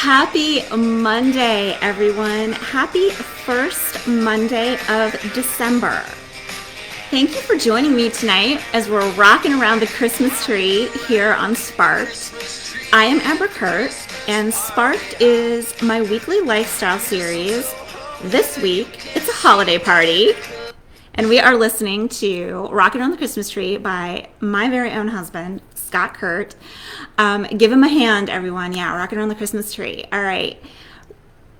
Happy Monday, everyone. Happy first Monday of December. Thank you for joining me tonight as we're rocking around the Christmas tree here on Sparked. I am Amber Kurt, and Sparked is my weekly lifestyle series. This week, it's a holiday party, and we are listening to Rockin' on the Christmas Tree by my very own husband, Scott Kurt. Give him a hand, everyone. Yeah, Rockin' on the Christmas Tree. All right.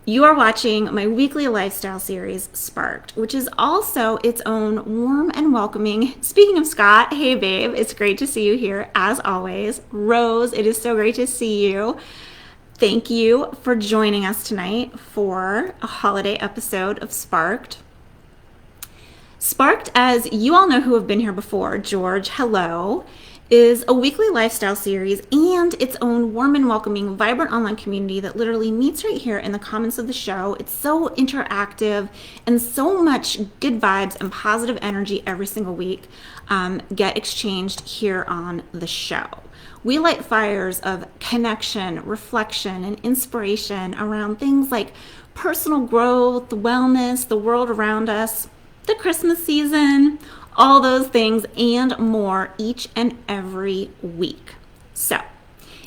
You are watching my weekly lifestyle series, Sparked, which is also its own warm and welcoming. Speaking of Scott, hey babe, it's great to see you here as always. Rose, it is so great to see you. Thank you for joining us tonight for a holiday episode of Sparked. Sparked, as you all know who have been here before, George, hello, is a weekly lifestyle series and its own warm and welcoming, vibrant online community that literally meets right here in the comments of the show. It's so interactive and so much good vibes and positive energy every single week get exchanged here on the show. We light fires of connection, reflection, and inspiration around things like personal growth, wellness, the world around us, the Christmas season, all those things and more each and every week. So,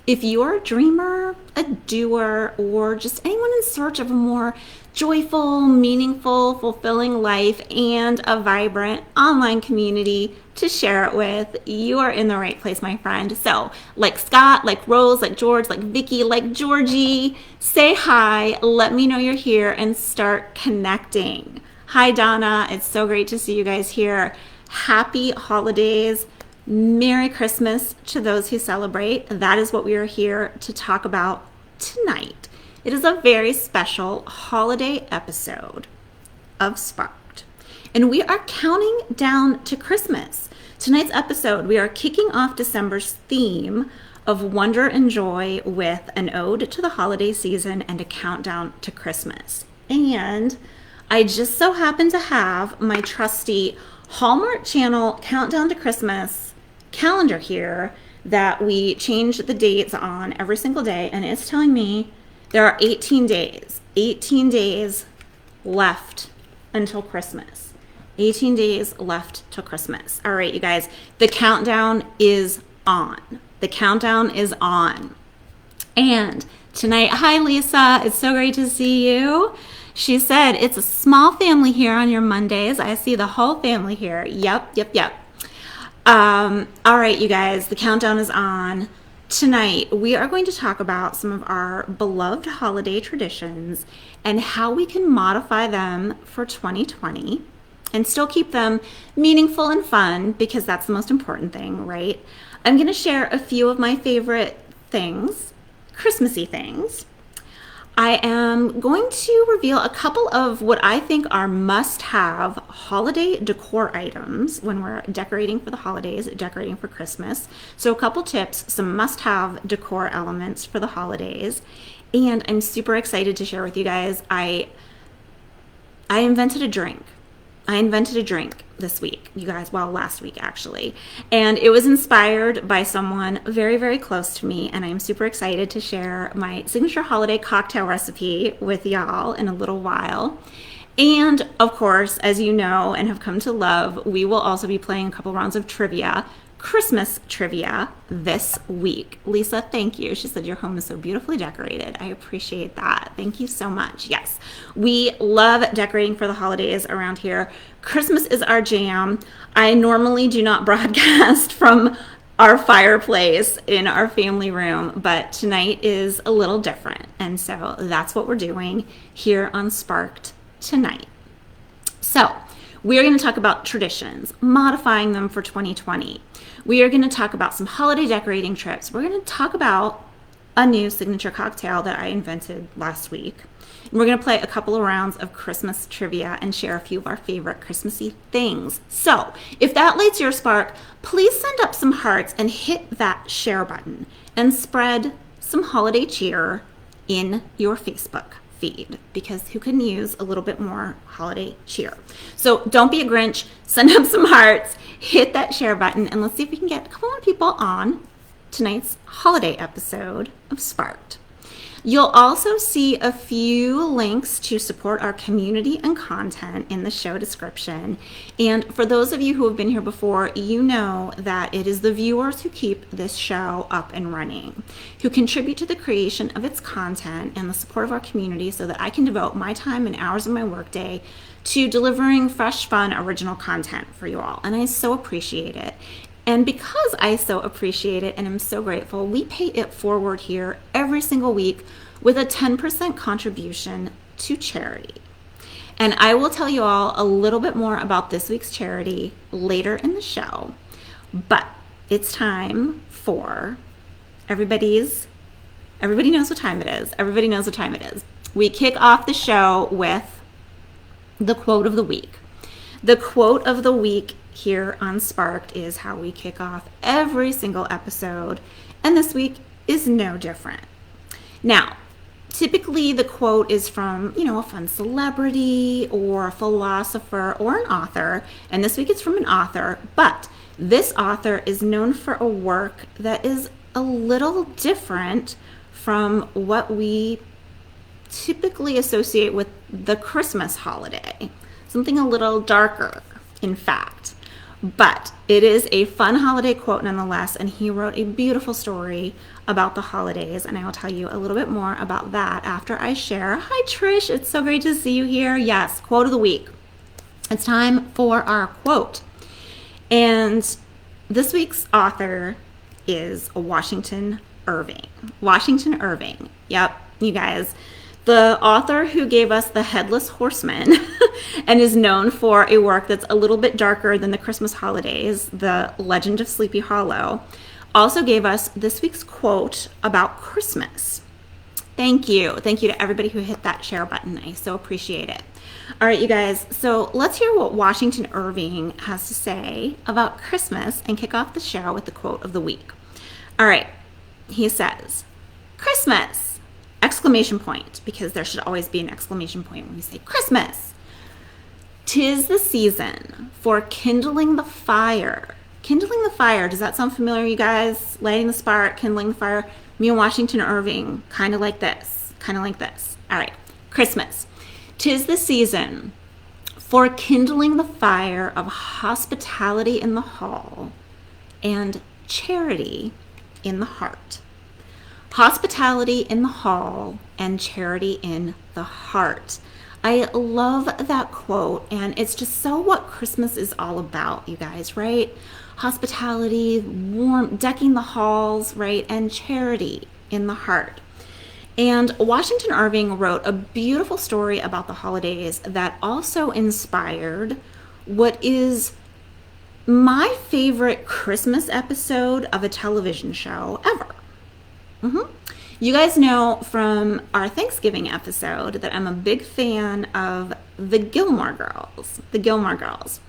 if you're a dreamer, a doer, or just anyone in search of a more joyful, meaningful, fulfilling life and a vibrant online community to share it with, you are in the right place, my friend. So, like Scott, like Rose, like George, like Vicky, like Georgie, say hi, let me know you're here, and start connecting. Hi, Donna. It's so great to see you guys here. Happy holidays. Merry Christmas to those who celebrate. That is what we are here to talk about tonight. It is a very special holiday episode of Sparked. And we are counting down to Christmas. Tonight's episode, we are kicking off December's theme of wonder and joy with an ode to the holiday season and a countdown to Christmas. And I just so happen to have my trusty Hallmark Channel Countdown to Christmas calendar here that we change the dates on every single day, and it's telling me there are 18 days left until Christmas. 18 days left till Christmas. All right, you guys, the countdown is on. The countdown is on. And tonight, hi Lisa, it's so great to see you. She said, it's a small family here on your Mondays. I see the whole family here. Yep. All right, you guys, the countdown is on. Tonight, we are going to talk about some of our beloved holiday traditions and how we can modify them for 2020 and still keep them meaningful and fun, because that's the most important thing, right? I'm going to share a few of my favorite things, Christmassy things. I am going to reveal a couple of what I think are must-have holiday decor items when we're decorating for the holidays, decorating for Christmas. So a couple tips, some must-have decor elements for the holidays. And I'm super excited to share with you guys, I invented a drink. This week, you guys, well, last week actually. And it was inspired by someone very, very close to me. And I'm super excited to share my signature holiday cocktail recipe with y'all in a little while. And of course, as you know and have come to love, we will also be playing a couple rounds of trivia, Christmas trivia this week. Lisa, thank you. She said your home is so beautifully decorated. I appreciate that. Thank you so much. Yes, we love decorating for the holidays around here. Christmas is our jam. I normally do not broadcast from our fireplace in our family room, but tonight is a little different. And so that's what we're doing here on Sparked tonight. So we are going to talk about traditions, modifying them for 2020. We are going to talk about some holiday decorating trips. We're going to talk about a new signature cocktail that I invented last week. And we're going to play a couple of rounds of Christmas trivia and share a few of our favorite Christmassy things. So if that lights your spark, please send up some hearts and hit that share button and spread some holiday cheer in your Facebook feed, because who can use a little bit more holiday cheer? So don't be a Grinch, send up some hearts, hit that share button, and let's see if we can get a couple more people on tonight's holiday episode of Sparked. You'll also see a few links to support our community and content in the show description. And for those of you who have been here before, you know that it is the viewers who keep this show up and running, who contribute to the creation of its content and the support of our community so that I can devote my time and hours of my workday to delivering fresh, fun, original content for you all. And I so appreciate it. And because I so appreciate it and am so grateful, we pay it forward here every single week with a 10% contribution to charity. And I will tell you all a little bit more about this week's charity later in the show. But it's time for everybody knows what time it is. Everybody knows what time it is. We kick off the show with the quote of the week. The quote of the week here on Sparked is how we kick off every single episode, and this week is no different. Now, typically the quote is from, a fun celebrity or a philosopher or an author, and this week it's from an author, but this author is known for a work that is a little different from what we typically associate with the Christmas holiday. Something a little darker, in fact. But it is a fun holiday quote nonetheless, and he wrote a beautiful story about the holidays, and I will tell you a little bit more about that after I share. Hi Trish, it's so great to see you here. Yes, quote of the week. It's time for our quote. And this week's author is Washington Irving. Washington Irving. Yep, you guys. The author who gave us The Headless Horseman and is known for a work that's a little bit darker than the Christmas holidays, The Legend of Sleepy Hollow, also gave us this week's quote about Christmas. Thank you. Thank you to everybody who hit that share button. I so appreciate it. All right, you guys, so let's hear what Washington Irving has to say about Christmas and kick off the show with the quote of the week. All right, he says, Christmas! Exclamation point, because there should always be an exclamation point when we say Christmas. 'Tis the season for kindling the fire. Kindling the fire, does that sound familiar, you guys? Lighting the spark, kindling the fire. Me and Washington Irving, kind of like this. All right, Christmas. 'Tis the season for kindling the fire of hospitality in the hall and charity in the heart. Hospitality in the hall and charity in the heart. I love that quote, and it's just so what Christmas is all about, you guys, right? Hospitality, warm, decking the halls, right? And charity in the heart. And Washington Irving wrote a beautiful story about the holidays that also inspired what is my favorite Christmas episode of a television show ever. You guys know from our Thanksgiving episode that I'm a big fan of the Gilmore Girls.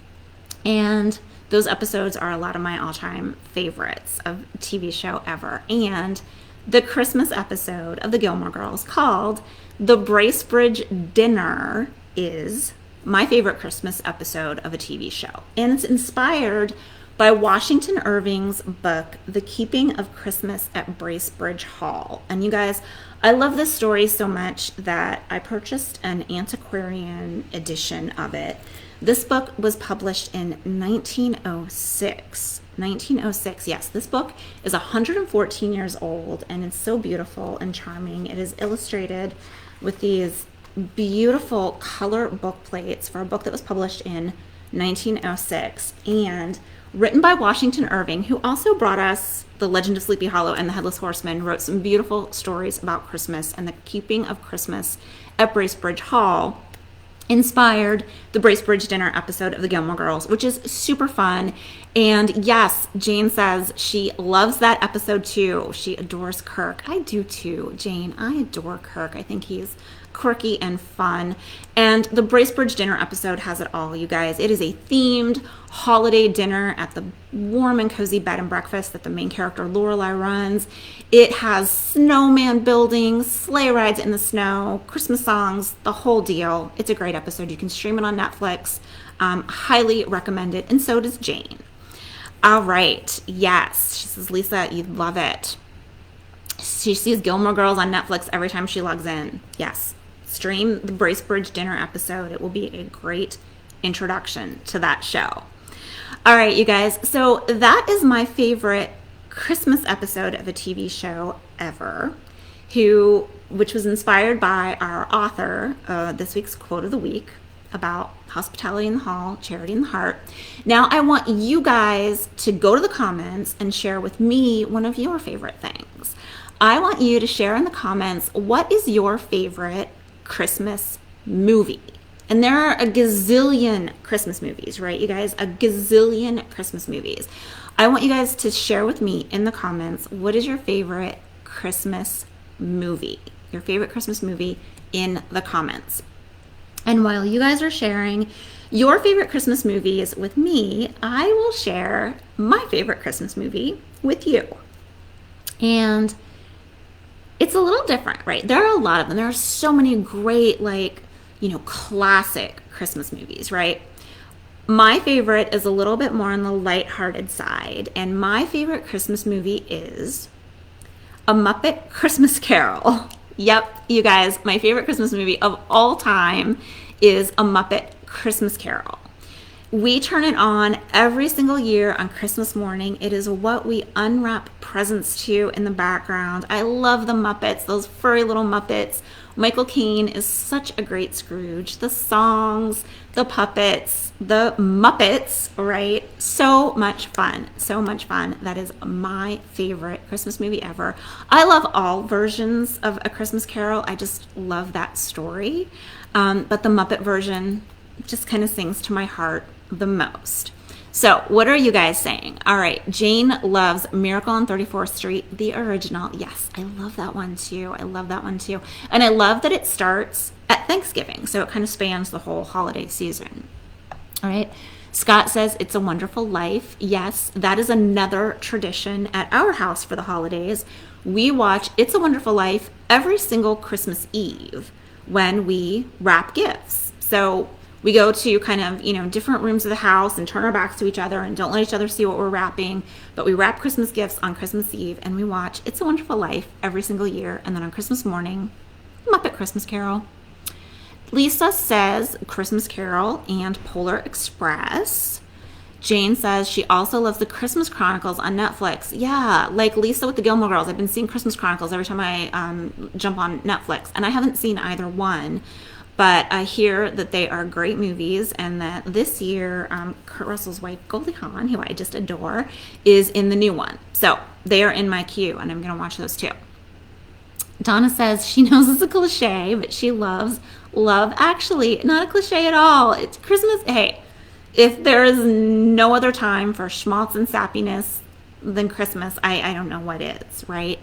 And those episodes are a lot of my all-time favorites of TV show ever. And the Christmas episode of the Gilmore Girls called The Bracebridge Dinner is my favorite Christmas episode of a TV show. And it's inspired by Washington Irving's book, The Keeping of Christmas at Bracebridge Hall. And you guys, I love this story so much that I purchased an antiquarian edition of it. This book was published in 1906. 1906, yes. This book is 114 years old, and it's so beautiful and charming. It is illustrated with these beautiful color book plates for a book that was published in 1906. And written by Washington Irving, who also brought us The Legend of Sleepy Hollow and The Headless Horseman, wrote some beautiful stories about Christmas and the keeping of Christmas at Bracebridge Hall, inspired the Bracebridge Dinner episode of the Gilmore Girls, which is super fun. And yes, Jane says she loves that episode too. She adores Kirk. I do too, Jane. I adore Kirk. I think he's quirky and fun. And the Bracebridge Dinner episode has it all, you guys. It is a themed holiday dinner at the warm and cozy bed and breakfast that the main character Lorelai runs. It has snowman building, sleigh rides in the snow, Christmas songs, the whole deal. It's a great episode. You can stream it on Netflix. Highly recommend it. And so does Jane. All right. Yes. She says, Lisa, you'd love it. She sees Gilmore Girls on Netflix every time she logs in. Yes. Stream the Bracebridge dinner episode. It will be a great introduction to that show. All right, you guys. So that is my favorite Christmas episode of a TV show ever, which was inspired by our author, this week's quote of the week about hospitality in the hall, charity in the heart. Now I want you guys to go to the comments and share with me one of your favorite things. I want you to share in the comments, what is your favorite Christmas movie? And there are a gazillion Christmas movies, right, you guys? A gazillion Christmas movies. I want you guys to share with me in the comments, what is your favorite Christmas movie? Your favorite Christmas movie in the comments. And while you guys are sharing your favorite Christmas movies with me, I will share my favorite Christmas movie with you. And it's a little different, right? There are a lot of them. There are so many great, classic Christmas movies, right? My favorite is a little bit more on the lighthearted side. And my favorite Christmas movie is A Muppet Christmas Carol. Yep, you guys, my favorite Christmas movie of all time is A Muppet Christmas Carol. We turn it on every single year on Christmas morning. It is what we unwrap presents to in the background. I love the Muppets, those furry little Muppets. Michael Caine is such a great Scrooge. The songs, the puppets, the Muppets, right? So much fun. So much fun. That is my favorite Christmas movie ever. I love all versions of A Christmas Carol. I just love that story. But the Muppet version just kind of sings to my heart the most. So what are you guys saying? All right, Jane loves Miracle on 34th Street, the original. Yes, I love that one too. I love that one too. And I love that it starts at Thanksgiving, so it kind of spans the whole holiday season. All right, Scott says It's a Wonderful Life. Yes, that is another tradition at our house for the holidays. We watch It's a Wonderful Life every single Christmas Eve when we wrap gifts. So we go to kind of, different rooms of the house and turn our backs to each other and don't let each other see what we're wrapping. But we wrap Christmas gifts on Christmas Eve and we watch It's a Wonderful Life every single year. And then on Christmas morning, Muppet Christmas Carol. Lisa says Christmas Carol and Polar Express. Jane says she also loves the Christmas Chronicles on Netflix. Yeah, like Lisa with the Gilmore Girls. I've been seeing Christmas Chronicles every time I jump on Netflix. And I haven't seen either one. But I hear that they are great movies and that this year, Kurt Russell's wife, Goldie Hawn, who I just adore, is in the new one. So they are in my queue and I'm going to watch those too. Donna says she knows it's a cliche, but she loves Love Actually. Not a cliche at all. It's Christmas. Hey, if there is no other time for schmaltz and sappiness than Christmas, I don't know what is, right?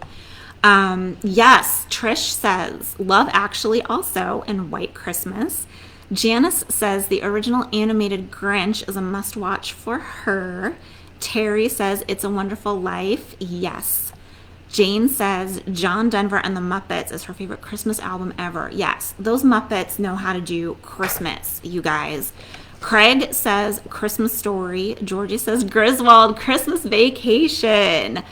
Yes, Trish says Love Actually also and White Christmas. Janice says the original animated Grinch is a must-watch for her. Terry says It's a Wonderful Life. Yes. Jane says John Denver and the Muppets is her favorite Christmas album ever. Yes, those Muppets know how to do Christmas, you guys. Craig says Christmas Story. Georgie says Griswold Christmas Vacation.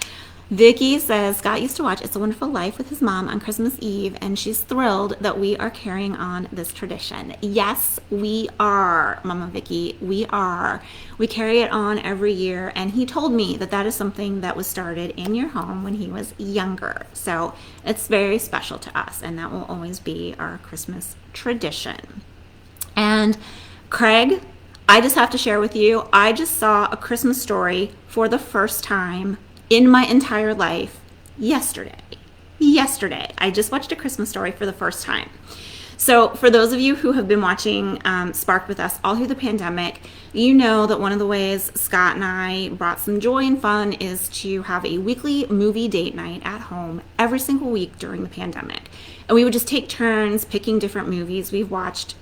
Vicky says Scott used to watch It's a Wonderful Life with his mom on Christmas Eve, and she's thrilled that we are carrying on this tradition. Yes, we are, Mama Vicky. We are. We carry it on every year, and he told me that that is something that was started in your home when he was younger. So it's very special to us, and that will always be our Christmas tradition. And Craig, I just have to share with you, I just saw A Christmas Story for the first time in my entire life yesterday. I just watched A Christmas Story for the first time. So for those of you who have been watching Sparked with us all through the pandemic, you know that one of the ways Scott and I brought some joy and fun is to have a weekly movie date night at home every single week during the pandemic. And we would just take turns picking different movies. We've watched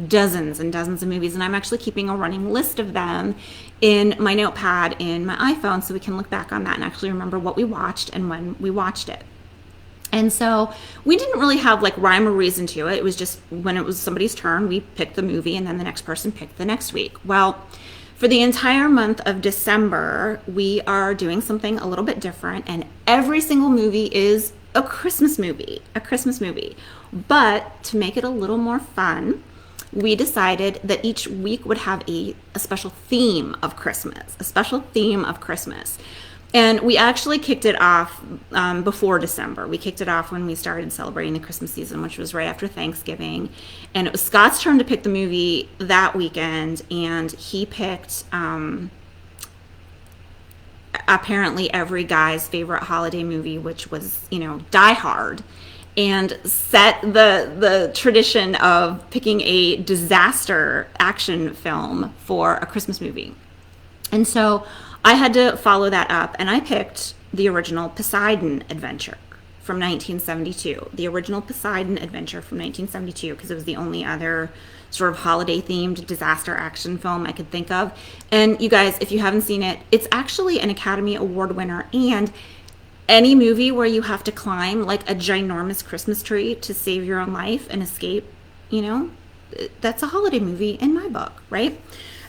dozens and dozens of movies, and I'm actually keeping a running list of them in my notepad in my iPhone so we can look back on that and actually remember what we watched and when we watched it. And so we didn't really have like rhyme or reason to it. It was just when it was somebody's turn, we picked the movie and then the next person picked the next week. Well, for For the entire month of December, we are doing something a little bit different, and every single movie is a Christmas movie, a Christmas movie. But to make it a little more fun, we decided that each week would have a special theme of Christmas, a special theme of Christmas. And we actually kicked it off before December. We kicked it off when we started celebrating the Christmas season, which was right after Thanksgiving. And it was Scott's turn to pick the movie that weekend, and he picked apparently every guy's favorite holiday movie, which was, Die Hard, and set the tradition of picking a disaster action film for a Christmas movie. And so I had to follow that up, and I picked the original Poseidon Adventure from 1972. The original Poseidon Adventure from 1972, because it was the only other sort of holiday-themed disaster action film I could think of. And you guys, if you haven't seen it, it's actually an Academy Award winner, and any movie where you have to climb like a ginormous Christmas tree to save your own life and escape, that's a holiday movie in my book, right?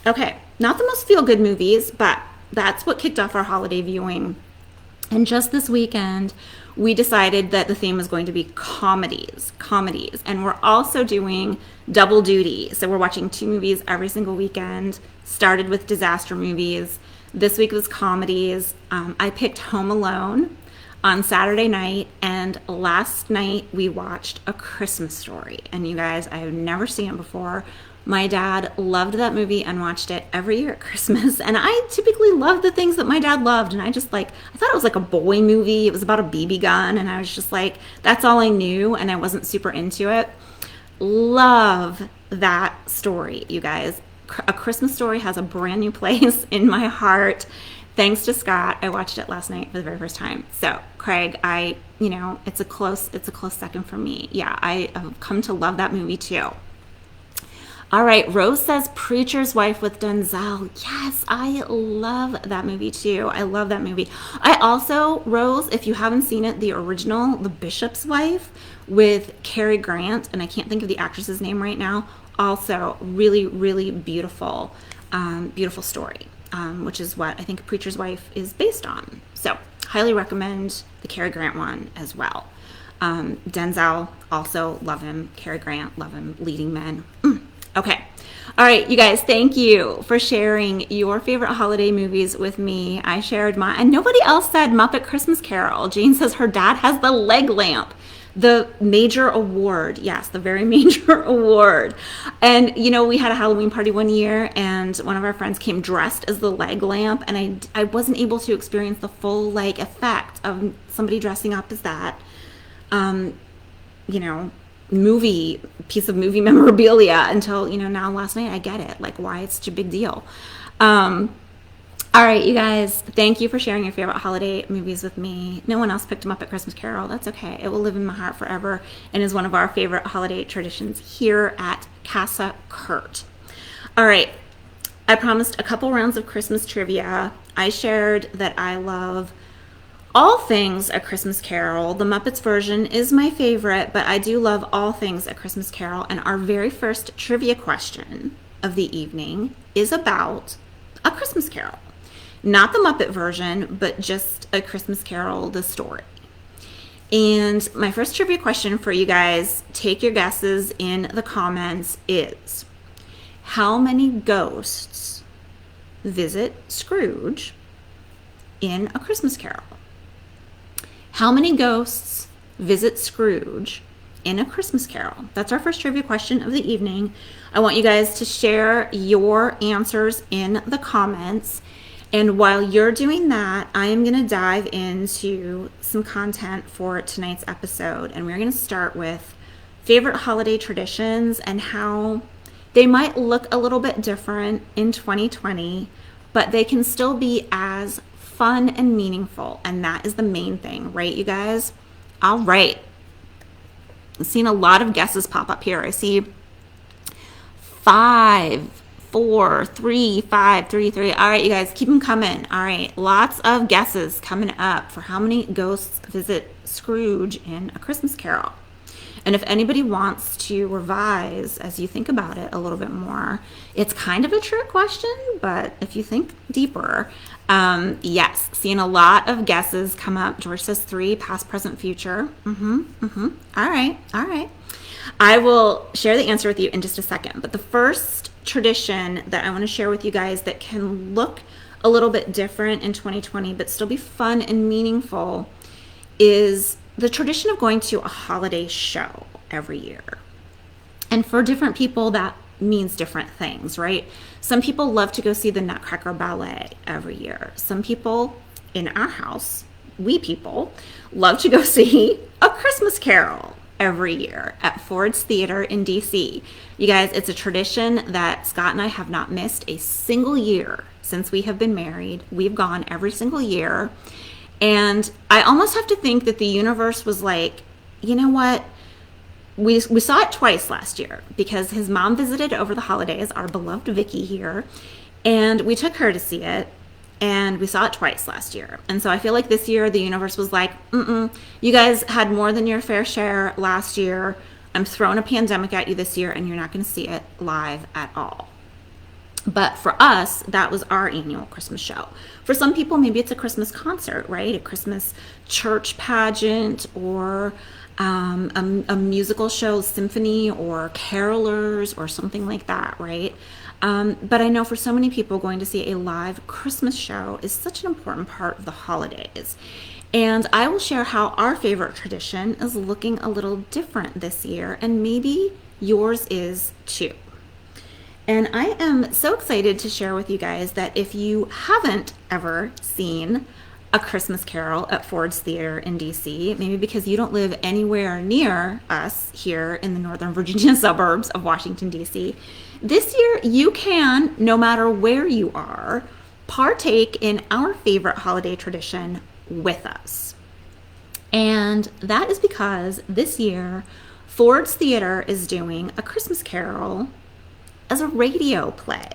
Okay, not the most feel-good movies, but that's what kicked off our holiday viewing. And just this weekend, we decided that the theme was going to be comedies. And we're also doing double duty. So we're watching 2 movies every single weekend. Started with disaster movies. This week was comedies. I picked Home Alone on Saturday night, and last night we watched A Christmas Story. And you guys, I have never seen it before. My dad loved that movie and watched it every year at Christmas. And I typically love the things that my dad loved. And I thought it was like a boy movie. It was about a BB gun. And I was just like, that's all I knew. And I wasn't super into it. Love that story, you guys. A Christmas Story has a brand new place in my heart. Thanks to Scott. I watched it last night for the very first time. So Craig, it's a close second for me. Yeah, I have come to love that movie too. All right, Rose says Preacher's Wife with Denzel. Yes, I love that movie too. I love that movie. I also, Rose, if you haven't seen it, the original, The Bishop's Wife with Cary Grant, and I can't think of the actress's name right now. Also, really, really beautiful, beautiful story, which is what I think Preacher's Wife is based on. So, highly recommend the Cary Grant one as well. Denzel, also love him. Cary Grant, love him. Leading men. Okay. All right, you guys, thank you for sharing your favorite holiday movies with me. I shared mine, and nobody else said Muppet Christmas Carol. Jane says her dad has the leg lamp, the major award. Yes, the very major award. And, we had a Halloween party one year, and one of our friends came dressed as the leg lamp, and I wasn't able to experience the full, effect of somebody dressing up as that, piece of movie memorabilia until, now last night I get it, why it's such a big deal. All right, you guys, thank you for sharing your favorite holiday movies with me. No one else picked them up at Christmas Carol. That's okay. It will live in my heart forever and is one of our favorite holiday traditions here at Casa Kurt. All right, I promised a couple rounds of Christmas trivia. I shared that I love all things A Christmas Carol. The Muppets version is my favorite, but I do love all things A Christmas Carol. And our very first trivia question of the evening is about A Christmas Carol. Not the Muppet version, but just A Christmas Carol, the story. And my first trivia question for you guys, take your guesses in the comments, is how many ghosts visit Scrooge in A Christmas Carol? How many ghosts visit Scrooge in A Christmas Carol? That's our first trivia question of the evening. I want you guys to share your answers in the comments. And while you're doing that, I am going to dive into some content for tonight's episode. And we're going to start with favorite holiday traditions and how they might look a little bit different in 2020, but they can still be as fun and meaningful, and that is the main thing, right, you guys? All right. I'm seeing a lot of guesses pop up here. I see 5, 4, 3, 5, 3, 3. All right, you guys, keep them coming. All right, lots of guesses coming up for how many ghosts visit Scrooge in A Christmas Carol. And if anybody wants to revise as you think about it a little bit more, it's kind of a trick question, but if you think deeper, yes, seeing a lot of guesses come up. George says 3, past, present, future. All right, all right. I will share the answer with you in just a second. But the first tradition that I want to share with you guys that can look a little bit different in 2020, but still be fun and meaningful, is the tradition of going to a holiday show every year. And for different people, that means different things, right? Some people love to go see the Nutcracker Ballet every year. Some people in our house, we people, love to go see A Christmas Carol every year at Ford's Theater in DC. You guys, it's a tradition that Scott and I have not missed a single year since we have been married. We've gone every single year. And I almost have to think that the universe was like, you know what? We saw it twice last year because his mom visited over the holidays, our beloved Vicky here, and we took her to see it. And we saw it twice last year. And so I feel like this year the universe was like, you guys had more than your fair share last year. I'm throwing a pandemic at you this year and you're not going to see it live at all. But for us, that was our annual Christmas show. For some people, maybe it's a Christmas concert, right? A Christmas church pageant, or a musical show, symphony, or carolers, or something like that, right? But I know for so many people, going to see a live Christmas show is such an important part of the holidays. And I will share how our favorite tradition is looking a little different this year, and maybe yours is too. And I am so excited to share with you guys that if you haven't ever seen A Christmas Carol at Ford's Theater in DC, maybe because you don't live anywhere near us here in the Northern Virginia suburbs of Washington, DC, this year you can, no matter where you are, partake in our favorite holiday tradition with us. And that is because this year Ford's Theater is doing A Christmas Carol as a radio play,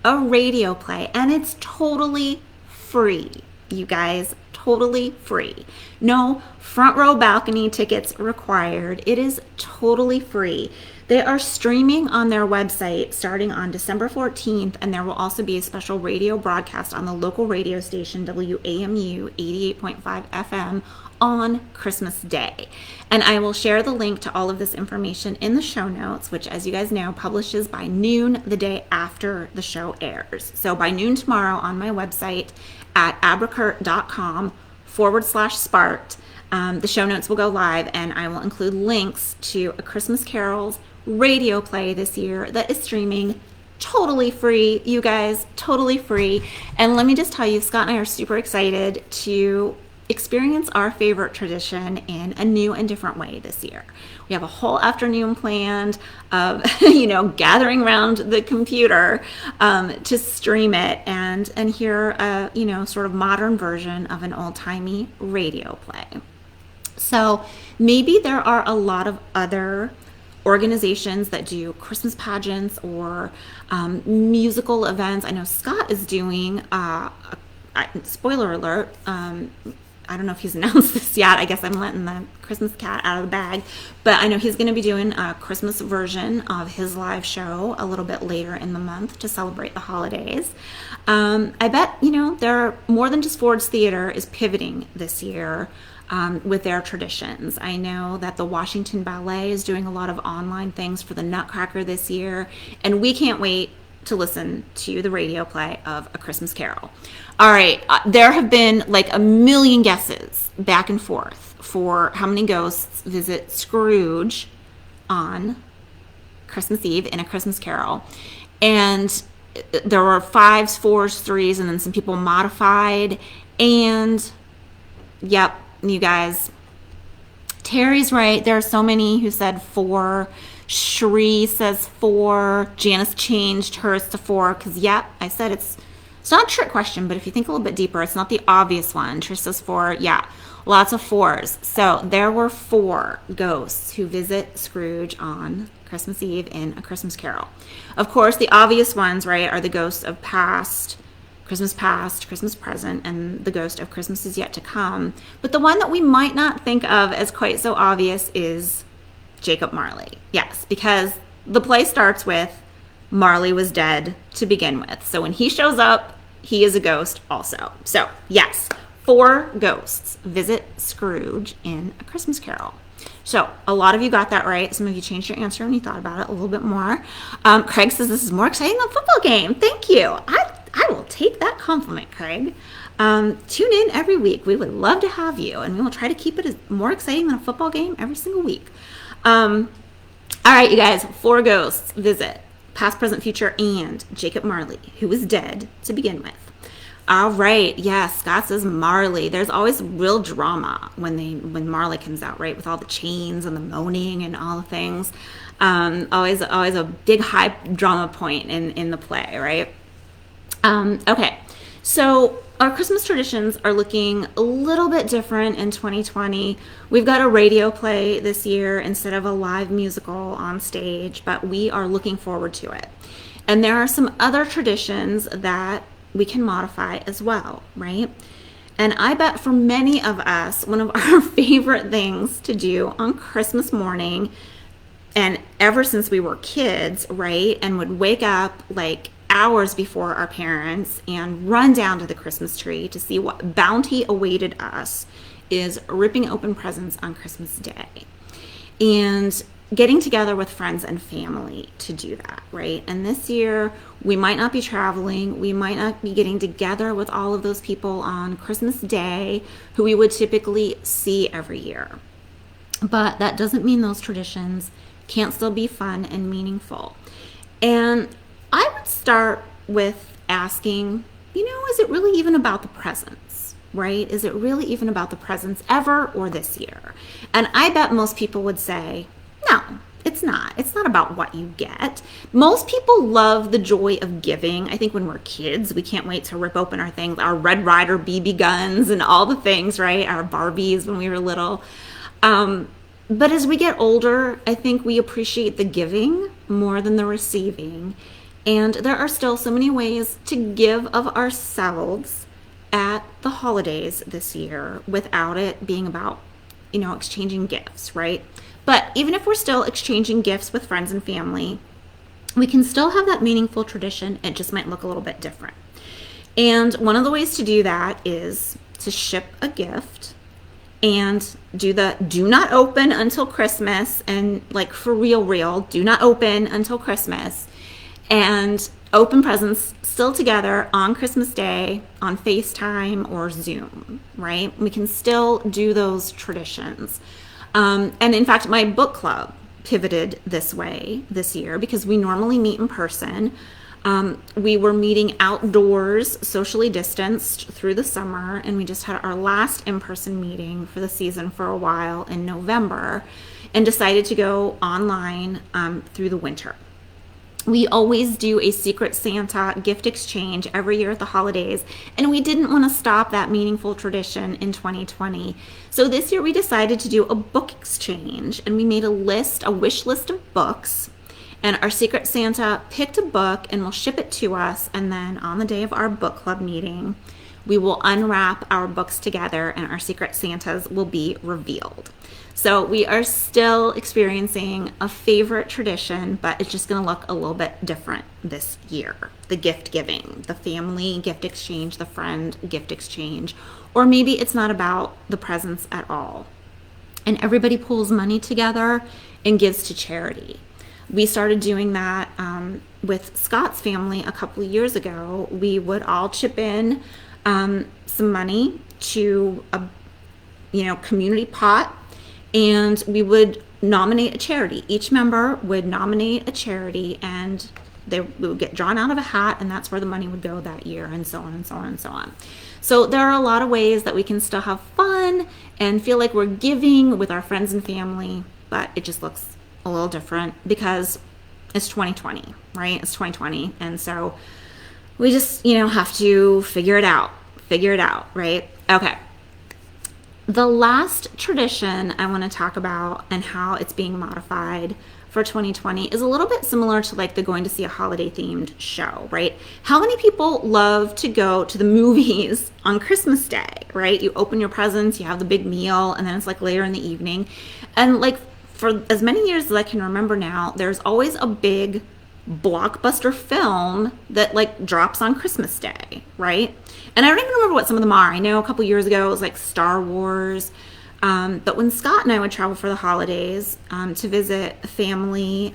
and it's totally free, you guys, totally free. No front row balcony tickets required. It is totally free. They are streaming on their website starting on December 14th, and there will also be a special radio broadcast on the local radio station WAMU 88.5 FM on Christmas Day. And I will share the link to all of this information in the show notes, which, as you guys know, publishes by noon the day after the show airs. So by noon tomorrow on my website at abracurt.com/SPART, the show notes will go live, and I will include links to A Christmas Carol's radio play this year that is streaming totally free, you guys, totally free. And let me just tell you, Scott and I are super excited to experience our favorite tradition in a new and different way this year. We have a whole afternoon planned of, gathering around the computer to stream it and hear a, sort of modern version of an old-timey radio play. So maybe there are a lot of other organizations that do Christmas pageants or musical events. I know Scott is doing, spoiler alert, I don't know if he's announced this yet. I guess I'm letting the Christmas cat out of the bag. But I know he's going to be doing a Christmas version of his live show a little bit later in the month to celebrate the holidays. I bet, there are more than just Ford's Theater is pivoting this year with their traditions. I know that the Washington Ballet is doing a lot of online things for the Nutcracker this year. And we can't wait to listen to the radio play of A Christmas Carol. All right, there have been like a million guesses back and forth for how many ghosts visit Scrooge on Christmas Eve in A Christmas Carol. And there were 5s, 4s, 3s, and then some people modified. And yep, you guys, Terry's right. There are so many who said 4. Shree says 4. Janice changed hers to 4 because, I said it's not a trick question, but if you think a little bit deeper, it's not the obvious one. Trish says 4. Yeah, lots of 4s. So there were 4 ghosts who visit Scrooge on Christmas Eve in A Christmas Carol. Of course, the obvious ones, right, are the ghosts of past, Christmas present, and the ghost of Christmas is yet to come. But the one that we might not think of as quite so obvious is Jacob Marley. Yes, because the play starts with Marley was dead to begin with. So when he shows up, he is a ghost also. So yes, 4 ghosts visit Scrooge in A Christmas Carol. So a lot of you got that right. Some of you changed your answer when you thought about it a little bit more. Craig says this is more exciting than a football game. Thank you. I will take that compliment, Craig. Tune in every week. We would love to have you, and we will try to keep it as more exciting than a football game every single week. All right, you guys, 4 ghosts visit past, present, future, and Jacob Marley, who was dead to begin with. All right, yes, Scott says Marley. There's always real drama when Marley comes out, right? With all the chains and the moaning and all the things. Always a big high drama point in the play, right? Okay, so our Christmas traditions are looking a little bit different in 2020. We've got a radio play this year instead of a live musical on stage, but we are looking forward to it. And there are some other traditions that we can modify as well, right? And I bet for many of us, one of our favorite things to do on Christmas morning, and ever since we were kids, right, and would wake up like hours before our parents and run down to the Christmas tree to see what bounty awaited us, is ripping open presents on Christmas Day and getting together with friends and family to do that, right? And this year we might not be traveling, we might not be getting together with all of those people on Christmas Day who we would typically see every year, but that doesn't mean those traditions can't still be fun and meaningful. And I would start with asking, is it really even about the presents, right? Is it really even about the presents ever or this year? And I bet most people would say, no, it's not. It's not about what you get. Most people love the joy of giving. I think when we're kids, we can't wait to rip open our things, our Red Ryder BB guns and all the things, right? Our Barbies when we were little. But as we get older, I think we appreciate the giving more than the receiving. And there are still so many ways to give of ourselves at the holidays this year without it being about, exchanging gifts, right? But even if we're still exchanging gifts with friends and family, we can still have that meaningful tradition. It just might look a little bit different. And one of the ways to do that is to ship a gift and do not open until Christmas, and like for real, do not open until Christmas, and open presents still together on Christmas Day on FaceTime or Zoom, right? We can still do those traditions. And in fact, my book club pivoted this way this year because we normally meet in person. We were meeting outdoors, socially distanced through the summer, and we just had our last in-person meeting for the season for a while in November and decided to go online through the winter. We always do a Secret Santa gift exchange every year at the holidays, and we didn't want to stop that meaningful tradition in 2020. So this year we decided to do a book exchange, and we made a wish list of books, and our Secret Santa picked a book and will ship it to us, and then on the day of our book club meeting, we will unwrap our books together and our Secret Santas will be revealed. So we are still experiencing a favorite tradition, but it's just going to look a little bit different this year. The gift giving, the family gift exchange, the friend gift exchange, or maybe it's not about the presents at all. And everybody pulls money together and gives to charity. We started doing that with Scott's family a couple of years ago. We would all chip in some money to a community pot, and we would nominate a charity. Each member would nominate a charity, and they would get drawn out of a hat, and that's where the money would go that year, and so on and so on and so on. So there are a lot of ways that we can still have fun and feel like we're giving with our friends and family, but it just looks a little different because it's 2020, right? It's 2020, and so we just, have to figure it out, right? Okay. The last tradition I want to talk about and how it's being modified for 2020 is a little bit similar to like the going to see a holiday themed show, right? How many people love to go to the movies on Christmas Day, right? You open your presents, you have the big meal, and then it's like later in the evening. And like for as many years as I can remember now, there's always a big blockbuster film that like drops on Christmas Day, right? And I don't even remember what some of them are. I know a couple years ago it was like Star Wars. But when Scott and I would travel for the holidays to visit family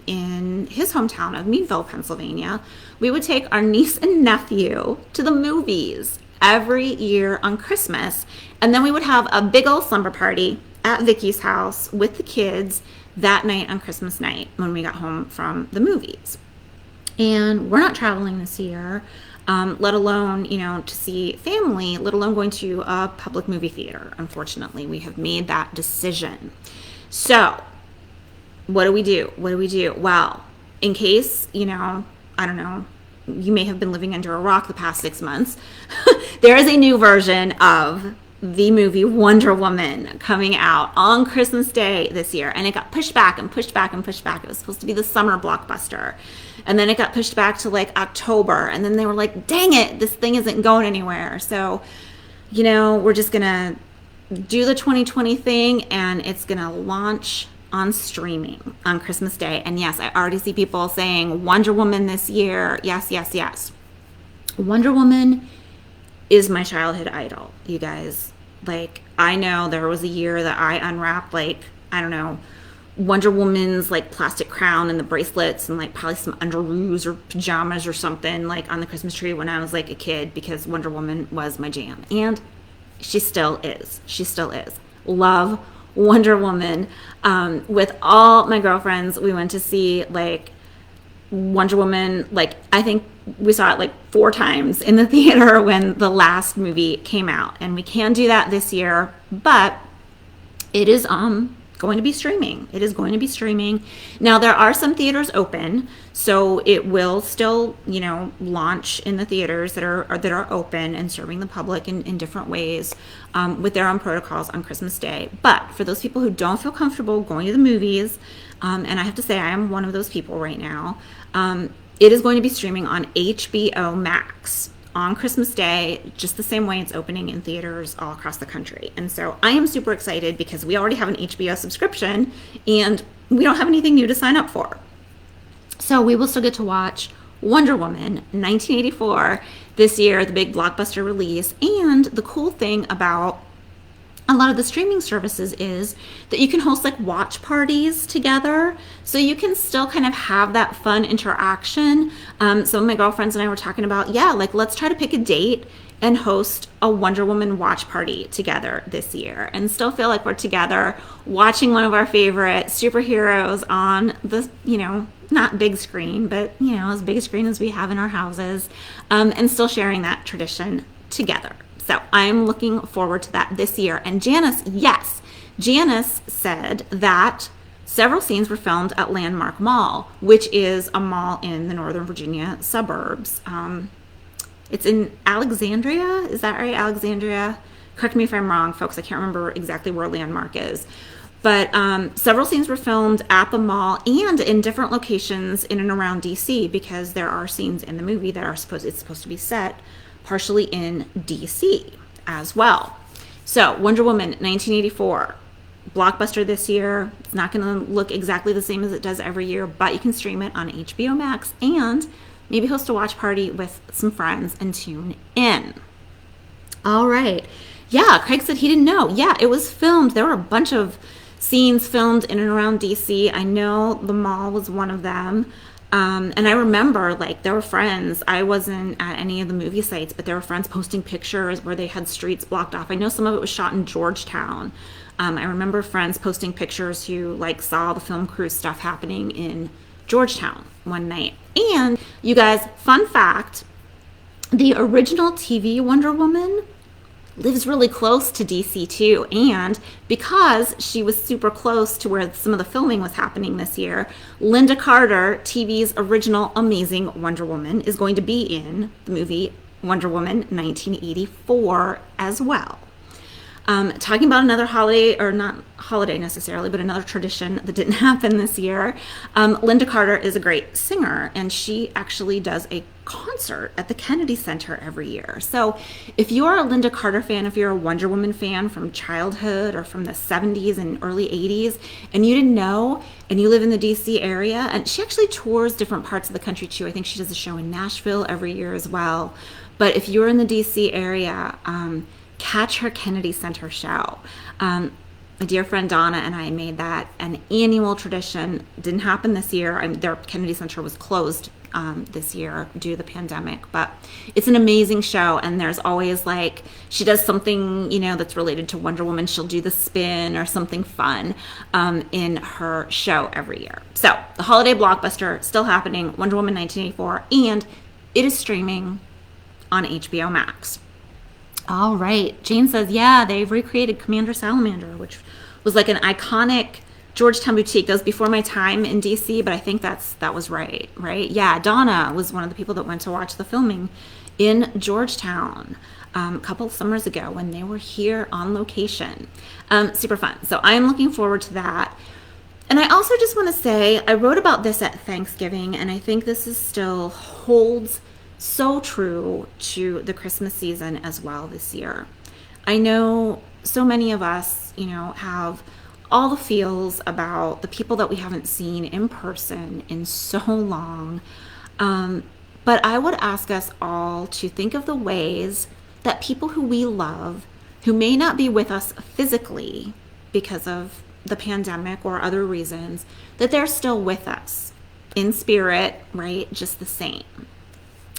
in his hometown of Meadville, Pennsylvania, we would take our niece and nephew to the movies every year on Christmas. And then we would have a big old slumber party at Vicky's house with the kids that night on Christmas night when we got home from the movies. And we're not traveling this year, let alone, to see family, let alone going to a public movie theater. Unfortunately, we have made that decision. So what do we do? Well, in case, I don't know, you may have been living under a rock the past 6 months, there is a new version of the movie Wonder Woman coming out on Christmas Day this year. And it got pushed back and pushed back and pushed back. It was supposed to be the summer blockbuster. And then it got pushed back to like October. And then they were like, dang it, this thing isn't going anywhere. So, we're just going to do the 2020 thing, and it's going to launch on streaming on Christmas Day. And yes, I already see people saying Wonder Woman this year. Yes, yes, yes. Wonder Woman is my childhood idol, you guys. Like, I know there was a year that I unwrapped, like, I don't know, Wonder Woman's like plastic crown and the bracelets and like probably some underoos or pajamas or something like on the Christmas tree when I was like a kid, because Wonder Woman was my jam. And she still is. Love Wonder Woman. With all my girlfriends, we went to see like Wonder Woman, like I think we saw it like 4 times in the theater when the last movie came out. And we can do that this year, but it is going to be streaming. It is going to be streaming. Now there are some theaters open, so it will still, launch in the theaters that are open and serving the public in different ways with their own protocols on Christmas Day. But for those people who don't feel comfortable going to the movies, and I have to say I am one of those people right now, it is going to be streaming on HBO Max on Christmas Day, just the same way it's opening in theaters all across the country. And so I am super excited because we already have an HBO subscription and we don't have anything new to sign up for. So we will still get to watch Wonder Woman 1984 this year, the big blockbuster release. And the cool thing about a lot of the streaming services is that you can host like watch parties together, so you can still kind of have that fun interaction. Some of my girlfriends and I were talking about, like let's try to pick a date and host a Wonder Woman watch party together this year and still feel like we're together watching one of our favorite superheroes on the, not big screen, but as big a screen as we have in our houses, and still sharing that tradition together. So I'm looking forward to that this year. And Janice said that several scenes were filmed at Landmark Mall, which is a mall in the Northern Virginia suburbs. It's in Alexandria. Is that right? Alexandria. Correct me if I'm wrong, folks. I can't remember exactly where Landmark is. But several scenes were filmed at the mall and in different locations in and around DC, because there are scenes in the movie that it's supposed to be set partially in DC as well. So Wonder Woman 1984, blockbuster this year. It's not going to look exactly the same as it does every year, but you can stream it on HBO Max and maybe host a watch party with some friends and tune in. All right. Yeah, Craig said he didn't know. Yeah, it was filmed. There were a bunch of scenes filmed in and around DC. I know the mall was one of them. And I remember, like, there were friends. I wasn't at any of the movie sites, but there were friends posting pictures where they had streets blocked off. I know some of it was shot in Georgetown. I remember friends posting pictures who, like, saw the film crew stuff happening in Georgetown one night. And, you guys, fun fact, the original TV Wonder Woman lives really close to DC too, and because she was super close to where some of the filming was happening this year, Linda Carter, TV's original Amazing Wonder Woman, is going to be in the movie Wonder Woman 1984 as well. Talking about another holiday, or not holiday necessarily, but another tradition that didn't happen this year. Linda Carter is a great singer, and she actually does a concert at the Kennedy Center every year. So if you're a Linda Carter fan, if you're a Wonder Woman fan from childhood or from the 70s and early 80s, and you didn't know, and you live in the DC area, and she actually tours different parts of the country too. I think she does a show in Nashville every year as well. But if you're in the DC area, catch her Kennedy Center show. My dear friend Donna and I made that an annual tradition. Didn't happen this year. Their Kennedy Center was closed this year due to the pandemic, but it's an amazing show. And there's always like, she does something, that's related to Wonder Woman. She'll do the spin or something fun in her show every year. So the holiday blockbuster still happening, Wonder Woman 1984, and it is streaming on HBO Max. All right. Jane says, yeah, they've recreated Commander Salamander, which was like an iconic Georgetown boutique. That was before my time in DC, but I think that was right? Yeah, Donna was one of the people that went to watch the filming in Georgetown a couple of summers ago when they were here on location. Super fun. So I am looking forward to that. And I also just want to say, I wrote about this at Thanksgiving, and I think this is still holds so true to the Christmas season as well this year. I know so many of us, have all the feels about the people that we haven't seen in person in so long. But I would ask us all to think of the ways that people who we love, who may not be with us physically because of the pandemic or other reasons, that they're still with us in spirit, right? Just the same.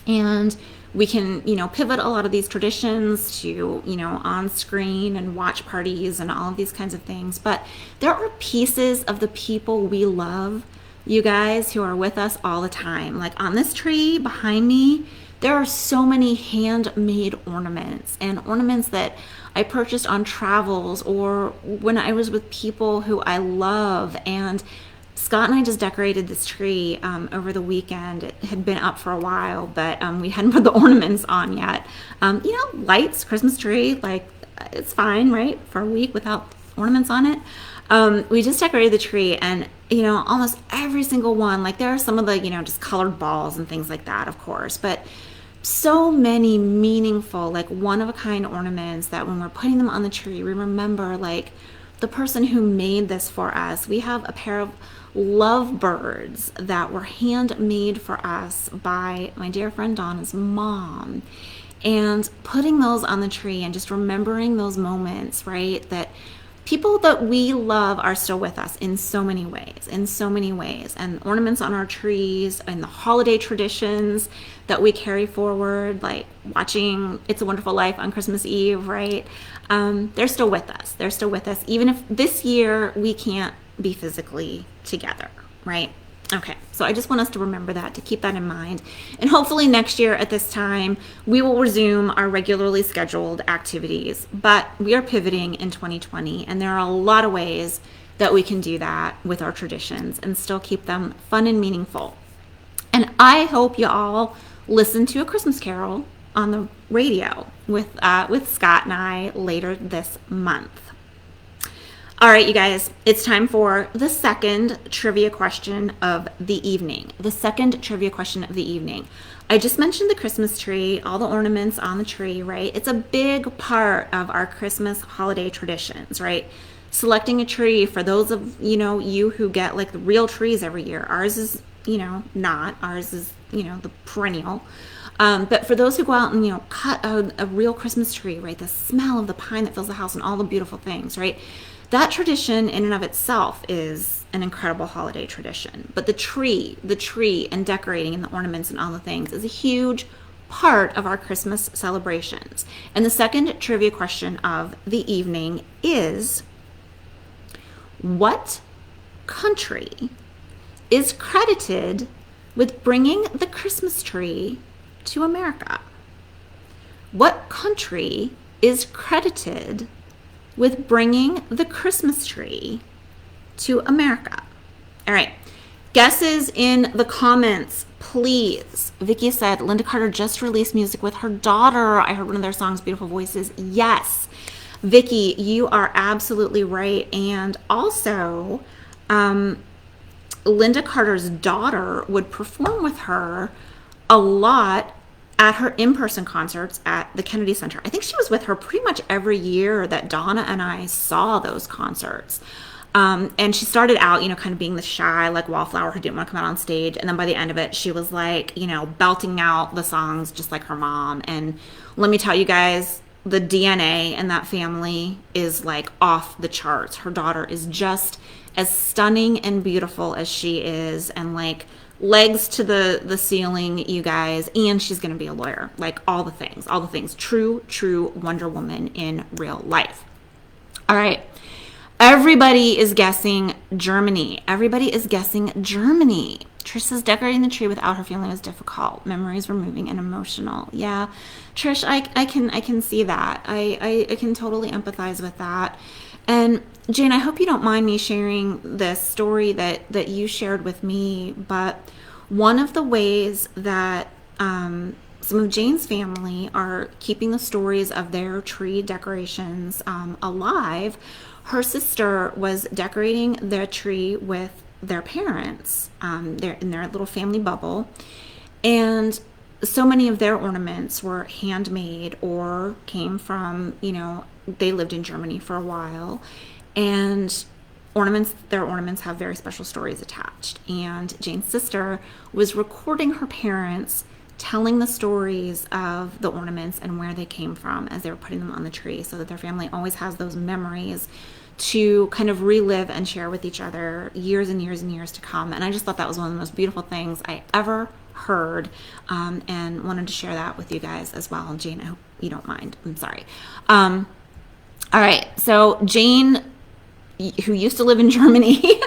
And we can, pivot a lot of these traditions to, on screen and watch parties and all of these kinds of things. But there are pieces of the people we love, you guys, who are with us all the time. Like on this tree behind me, there are so many handmade ornaments and ornaments that I purchased on travels or when I was with people who I love. And Scott and I just decorated this tree over the weekend. It had been up for a while, but we hadn't put the ornaments on yet. Lights, Christmas tree, like it's fine, right? For a week without ornaments on it. We just decorated the tree, and almost every single one, like there are some of the, just colored balls and things like that, of course, but so many meaningful, like one-of-a-kind ornaments that when we're putting them on the tree, we remember like the person who made this for us. We have a pair of lovebirds that were handmade for us by my dear friend Donna's mom, and putting those on the tree and just remembering those moments, right? That people that we love are still with us in so many ways, and ornaments on our trees and the holiday traditions that we carry forward, like watching It's a Wonderful Life on Christmas Eve, right? They're still with us, even if this year we can't be physically together, right? Okay, so I just want us to remember that, to keep that in mind. And hopefully next year at this time, we will resume our regularly scheduled activities, but we are pivoting in 2020, and there are a lot of ways that we can do that with our traditions and still keep them fun and meaningful. And I hope you all listen to A Christmas Carol on the radio with Scott and I later this month. All right, you guys, it's time for the second trivia question of the evening. I just mentioned the Christmas tree, all the ornaments on the tree, right? It's a big part of our Christmas holiday traditions, right? Selecting a tree for those of, you who get like the real trees every year. Ours is, not. Ours is, the perennial. But for those who go out and, cut a real Christmas tree, right? The smell of the pine that fills the house and all the beautiful things, right? That tradition in and of itself is an incredible holiday tradition. But the tree and decorating and the ornaments and all the things is a huge part of our Christmas celebrations. And the second trivia question of the evening is, what country is credited with bringing the Christmas tree to America? What country is credited with bringing the Christmas tree to America? All right, guesses in the comments, please. Vicky said Linda Carter just released music with her daughter. I heard one of their songs, Beautiful Voices. Yes. Vicky, you are absolutely right. And also, Linda Carter's daughter would perform with her a lot at her in-person concerts at the Kennedy Center. I think she was with her pretty much every year that Donna and I saw those concerts. And she started out, kind of being the shy, like wallflower who didn't want to come out on stage. And then by the end of it, she was like, belting out the songs just like her mom. And let me tell you guys, the DNA in that family is like off the charts. Her daughter is just as stunning and beautiful as she is, and like legs to the ceiling, you guys. And she's going to be a lawyer, like all the things. True Wonder Woman in real life. All right. Everybody is guessing Germany. Trish says decorating the tree without her family was difficult. Memories were moving and emotional. Yeah, Trish, I can see that. I can totally empathize with that. And Jane, I hope you don't mind me sharing this story that you shared with me, but one of the ways that some of Jane's family are keeping the stories of their tree decorations alive. Her sister was decorating their tree with their parents. They're in their little family bubble. And so many of their ornaments were handmade or came from, they lived in Germany for a while. And their ornaments have very special stories attached. And Jane's sister was recording her parents telling the stories of the ornaments and where they came from as they were putting them on the tree, so that their family always has those memories to kind of relive and share with each other years and years and years to come. And I just thought that was one of the most beautiful things I ever heard, and wanted to share that with you guys as well. Jane, I hope you don't mind. I'm sorry. All right. So Jane, who used to live in Germany,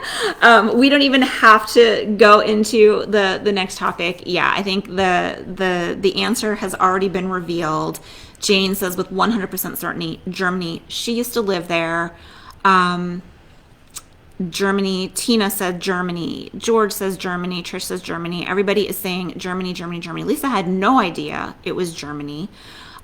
we don't even have to go into the next topic. Yeah, I think the answer has already been revealed. Jane says with 100% certainty, Germany. She used to live there. Germany. Tina said Germany. George says Germany. Trish says Germany. Everybody is saying Germany. Lisa had no idea it was Germany.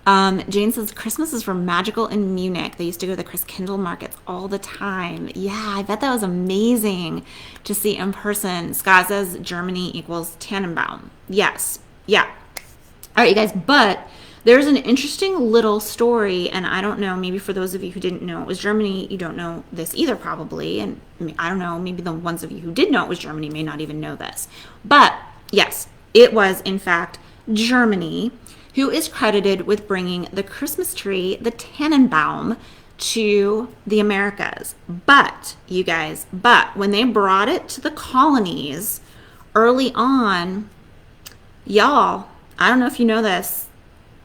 Jane says Christmases were magical in Munich. They used to go to the Christkindl markets all the time. Yeah, I bet that was amazing to see in person. Scott says Germany equals Tannenbaum. Yes. Yeah. All right, you guys, but there's an interesting little story, and I don't know, maybe for those of you who didn't know it was Germany, you don't know this either probably, and I don't know, maybe the ones of you who did know it was Germany may not even know this. But yes, it was in fact Germany who is credited with bringing the Christmas tree, the Tannenbaum, to the Americas. But, you guys, when they brought it to the colonies early on, y'all, I don't know if you know this,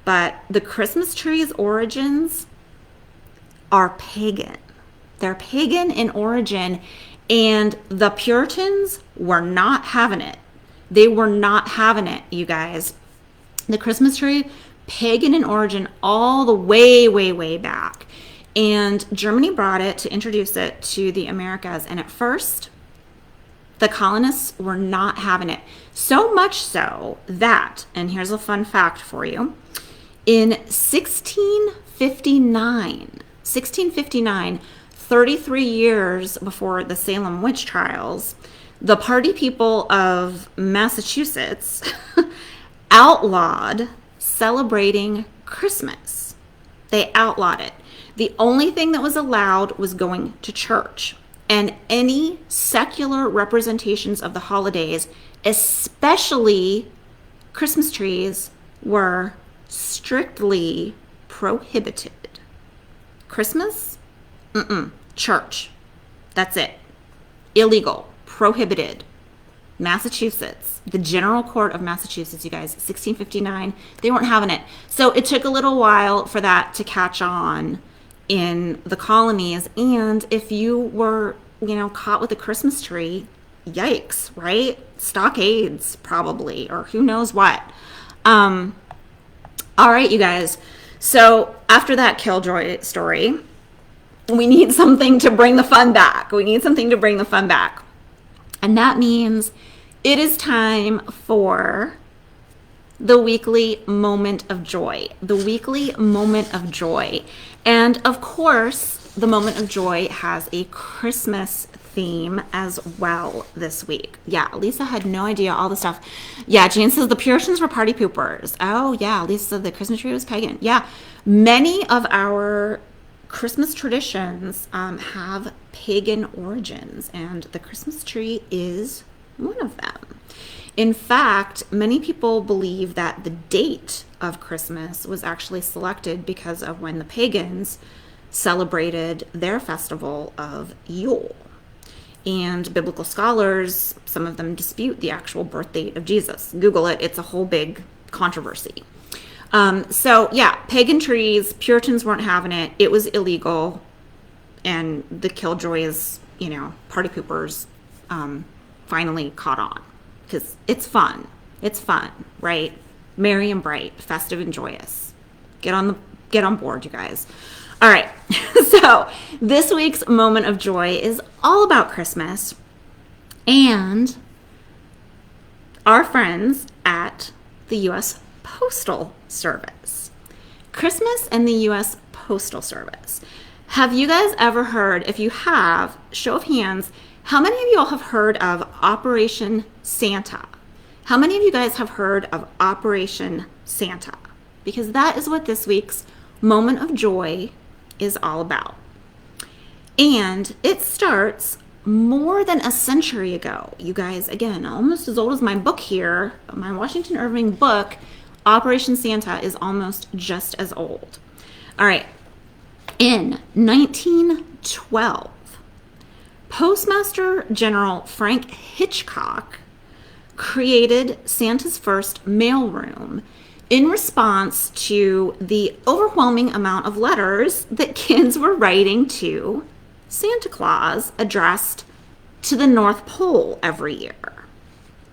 but the Christmas tree's origins are pagan. They're pagan in origin, and the Puritans were not having it. They were not having it, you guys. The Christmas tree, pagan in origin all the way back. And Germany brought it to introduce it to the Americas. And at first, the colonists were not having it. So much so that, and here's a fun fact for you, in 1659, 33 years before the Salem witch trials, the party people of Massachusetts outlawed celebrating Christmas. They outlawed it. The only thing that was allowed was going to church. And any secular representations of the holidays, especially Christmas trees, were strictly prohibited. Christmas? Church. That's it. Illegal. Prohibited. Massachusetts, the General Court of Massachusetts, you guys, 1659, they weren't having it. So it took a little while for that to catch on in the colonies. And if you were, caught with a Christmas tree, yikes, right? Stockades, probably, or who knows what. All right, you guys. So after that Killjoy story, we need something to bring the fun back. And that means it is time for the weekly moment of joy. And of course, the Moment of Joy has a Christmas theme as well this week. Yeah, Lisa had no idea all the stuff. Yeah, Jane says the Puritans were party poopers. Oh, yeah, Lisa said the Christmas tree was pagan. Yeah, many of our Christmas traditions have pagan origins, and the Christmas tree is one of them. In fact, many people believe that the date of Christmas was actually selected because of when the pagans celebrated their festival of Yule. And biblical scholars, some of them dispute the actual birth date of Jesus. Google it, it's a whole big controversy. So yeah, pagan trees, Puritans weren't having it. It was illegal. And the killjoys, party poopers, finally caught on. Because it's fun. It's fun, right? Merry and bright, festive and joyous. Get on board, you guys. All right. So this week's Moment of Joy is all about Christmas and our friends at the U.S. Postal Service. Christmas and the U.S. Postal Service. Have you guys ever heard, if you have, show of hands, how many of you all have heard of Operation Santa? How many of you guys have heard of Operation Santa? Because that is what this week's Moment of Joy is all about. And it starts more than a century ago. You guys, again, almost as old as my book here, my Washington Irving book, Operation Santa is almost just as old. All right. In 1912, Postmaster General Frank Hitchcock created Santa's first mailroom in response to the overwhelming amount of letters that kids were writing to Santa Claus addressed to the North Pole every year.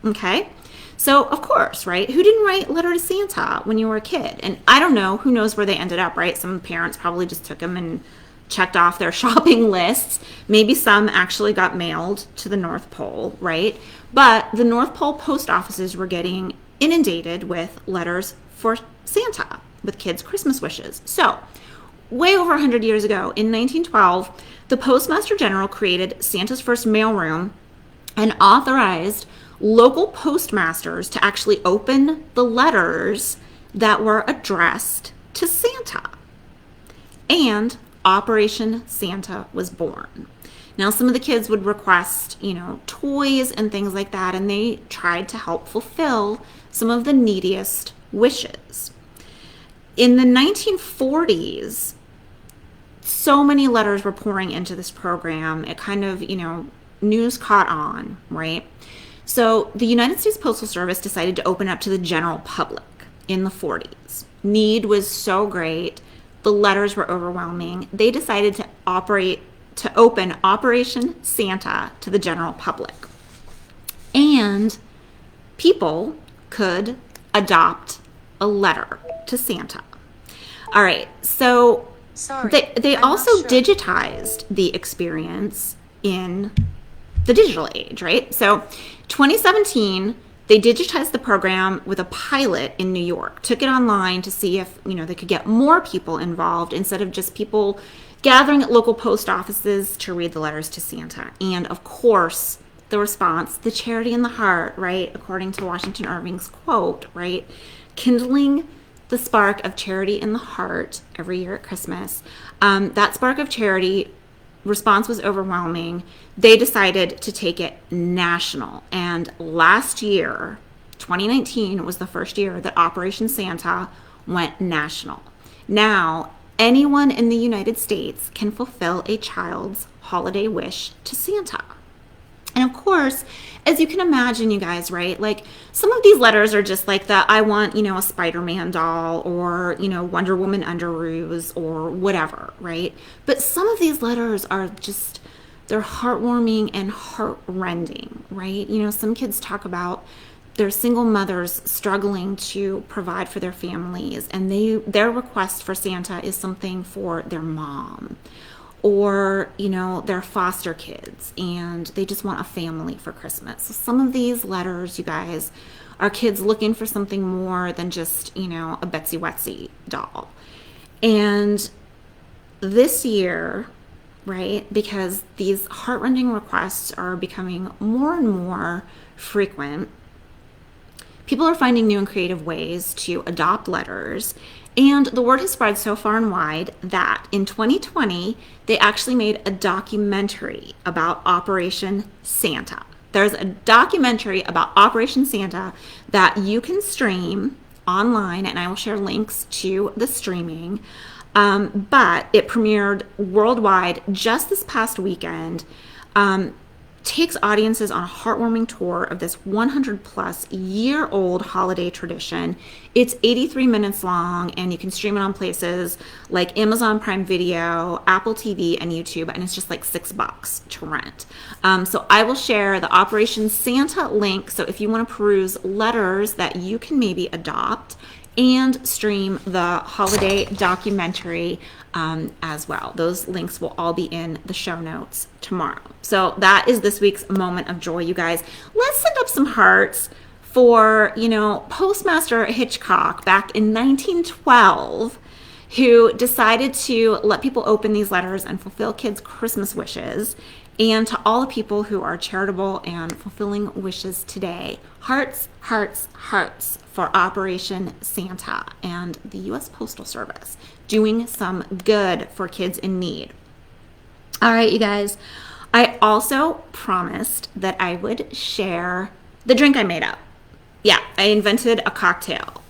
Okay? So, of course, right? Who didn't write letter to Santa when you were a kid? And I don't know, who knows where they ended up, right? Some parents probably just took them and checked off their shopping lists. Maybe some actually got mailed to the North Pole, right? But the North Pole post offices were getting inundated with letters for Santa, with kids' Christmas wishes. So, way over 100 years ago, in 1912, the Postmaster General created Santa's first mailroom and authorized local postmasters to actually open the letters that were addressed to Santa. And Operation Santa was born. Now, some of the kids would request, toys and things like that, and they tried to help fulfill some of the neediest wishes. In the 1940s, so many letters were pouring into this program. It kind of, news caught on, right? So the United States Postal Service decided to open up to the general public in the 40s. Need was so great. The letters were overwhelming. They decided to open Operation Santa to the general public. And people could adopt a letter to Santa. All right, so they also digitized the experience in the digital age, right? So 2017, they digitized the program with a pilot in New York, took it online to see if, they could get more people involved instead of just people gathering at local post offices to read the letters to Santa. And of course, the response, the charity in the heart, right? According to Washington Irving's quote, right? Kindling the spark of charity in the heart every year at Christmas. That spark of charity response was overwhelming. They decided to take it national. And last year, 2019, was the first year that Operation Santa went national. Now, anyone in the United States can fulfill a child's holiday wish to Santa. And of course, as you can imagine, you guys, right? Like, some of these letters are just like the, I want, a Spider-Man doll or, Wonder Woman underoos or whatever, right? But some of these letters are just, they're heartwarming and heartrending, right? Some kids talk about their single mothers struggling to provide for their families, and their request for Santa is something for their mom. Or, they're foster kids and they just want a family for Christmas. So some of these letters, you guys, are kids looking for something more than just, a Betsy Wetsy doll. And this year, right, because these heart-rending requests are becoming more and more frequent, people are finding new and creative ways to adopt letters. And the word has spread so far and wide that in 2020, they actually made a documentary about Operation Santa. There's a documentary about Operation Santa that you can stream online, and I will share links to the streaming. But it premiered worldwide just this past weekend. Takes audiences on a heartwarming tour of this 100-plus-year-old holiday tradition. It's 83 minutes long, and you can stream it on places like Amazon Prime Video, Apple TV, and YouTube, and it's just like $6 to rent. So I will share the Operation Santa link, so if you want to peruse letters that you can maybe adopt, and stream the holiday documentary as well. Those links will all be in the show notes tomorrow. So that is this week's moment of joy, you guys. Let's send up some hearts for, Postmaster Hitchcock back in 1912, who decided to let people open these letters and fulfill kids' Christmas wishes. And to all the people who are charitable and fulfilling wishes today, hearts, hearts, hearts for Operation Santa and the U.S. Postal Service doing some good for kids in need. All right, you guys. I also promised that I would share the drink I made up. Yeah, I invented a cocktail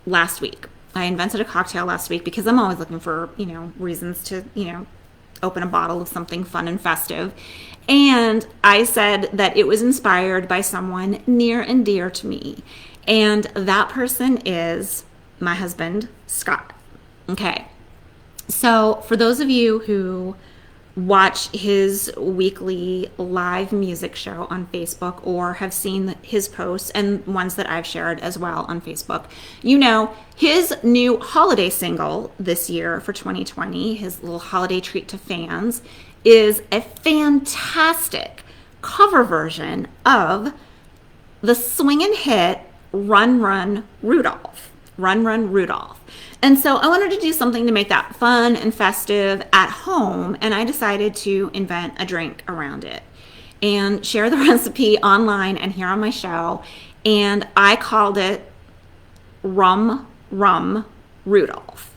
last week. Because I'm always looking for, reasons to, open a bottle of something fun and festive. And I said that it was inspired by someone near and dear to me. And that person is my husband, Scott. Okay. So for those of you who watch his weekly live music show on Facebook or have seen his posts and ones that I've shared as well on Facebook, his new holiday single this year for 2020, his little holiday treat to fans, is a fantastic cover version of the swingin' hit Run, Run, Rudolph. Run, Run, Rudolph. And so I wanted to do something to make that fun and festive at home, and I decided to invent a drink around it and share the recipe online and here on my show, and I called it Rum Rum Rudolph.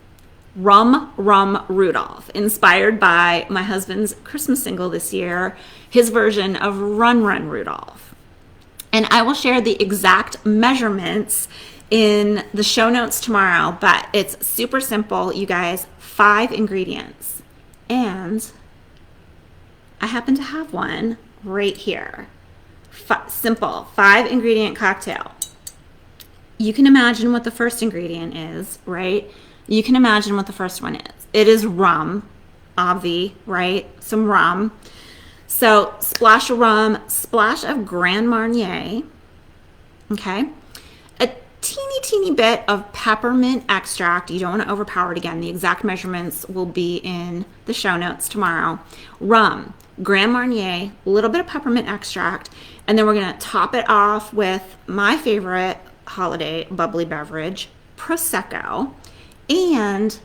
Rum Rum Rudolph, inspired by my husband's Christmas single this year, his version of Run Run Rudolph. And I will share the exact measurements in the show notes tomorrow, but it's super simple, you guys. 5 ingredients, and I happen to have one right here. Simple 5 ingredient cocktail. You can imagine what the first ingredient is, right? You can imagine what the first one is. It is rum, obvi, right? Some rum. So splash of rum, splash of Grand Marnier, okay? Teeny bit of peppermint extract. You don't want to overpower it again. The exact measurements will be in the show notes tomorrow. Rum, Grand Marnier, a little bit of peppermint extract, and then we're going to top it off with my favorite holiday bubbly beverage, Prosecco. And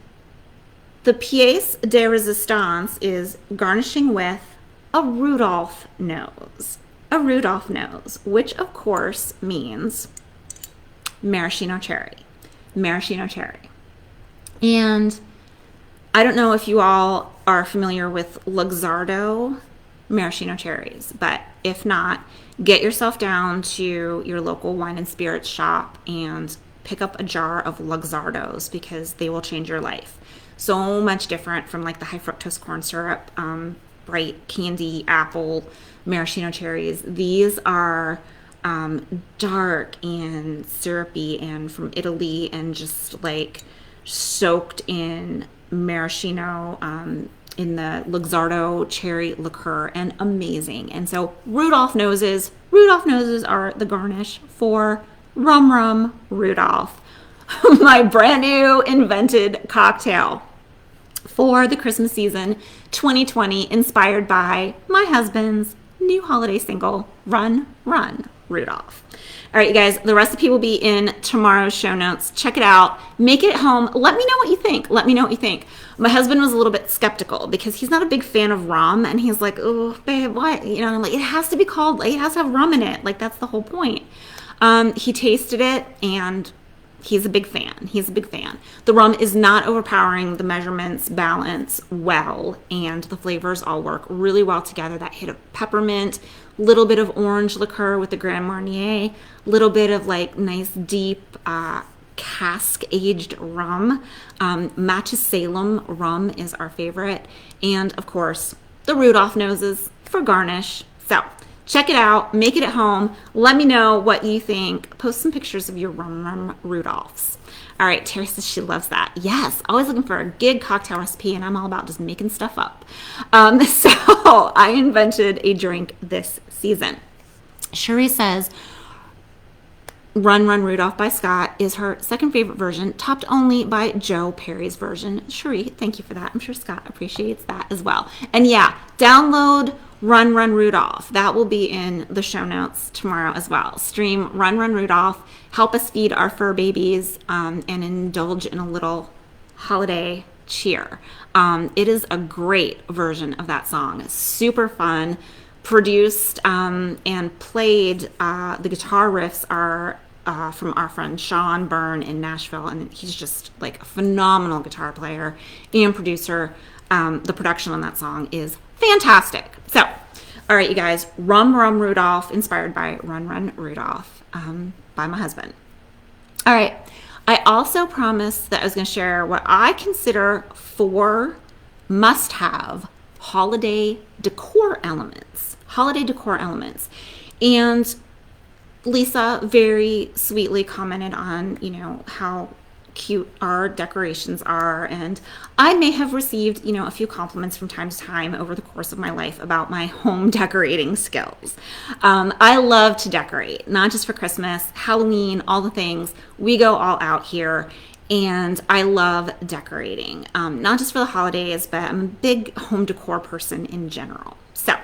the pièce de résistance is garnishing with a Rudolph nose. A Rudolph nose, which of course means maraschino cherry. Maraschino cherry. And I don't know if you all are familiar with Luxardo maraschino cherries, but if not, get yourself down to your local wine and spirits shop and pick up a jar of Luxardos, because they will change your life. So much different from like the high fructose corn syrup, bright candy, apple, maraschino cherries. These are dark and syrupy and from Italy and just like soaked in maraschino in the Luxardo cherry liqueur, and amazing. And so Rudolph noses are the garnish for Rum Rum Rudolph, my brand new invented cocktail for the Christmas season 2020, inspired by my husband's new holiday single, Run Run Rudolph. All right, you guys, the recipe will be in tomorrow's show notes. Check it out. Make it at home. Let me know what you think. Let me know what you think. My husband was a little bit skeptical because he's not a big fan of rum. And he's like, oh, babe, what? You know, I'm like, it has to be called, like, it has to have rum in it. Like, that's the whole point. He tasted it and he's a big fan. He's a big fan. The rum is not overpowering. The measurements balance well, and the flavors all work really well together. That hit of peppermint, little bit of orange liqueur with the Grand Marnier, little bit of like nice deep cask aged rum. Salem rum is our favorite, and of course the Rudolph noses for garnish. So check it out, make it at home. Let me know what you think. Post some pictures of your rum Rudolphs. All right, Terry says she loves that. Yes, always looking for a gig cocktail recipe, and I'm all about just making stuff up. So I invented a drink this season. Cherie says Run Run Rudolph by Scott is her second favorite version, topped only by Joe Perry's version. Cherie, thank you for that. I'm sure Scott appreciates that as well. And yeah, download Run Run Rudolph. That will be in the show notes tomorrow as well. Stream Run Run Rudolph. Help us feed our fur babies and indulge in a little holiday cheer. It is a great version of that song. Super fun. Produced and played. The guitar riffs are from our friend Sean Byrne in Nashville, and he's just like a phenomenal guitar player and producer. The production on that song is fantastic. So, all right, you guys, Rum Rum Rudolph, inspired by Run Run Rudolph by my husband. All right, I also promised that I was going to share what I consider 4 must-have holiday decor elements. And Lisa very sweetly commented on, you know, how cute our decorations are, and I may have received, you know, a few compliments from time to time over the course of my life about my home decorating skills. I love to decorate, not just for Christmas, Halloween, all the things. We go all out here, and I love decorating, not just for the holidays, but I'm a big home decor person in general. So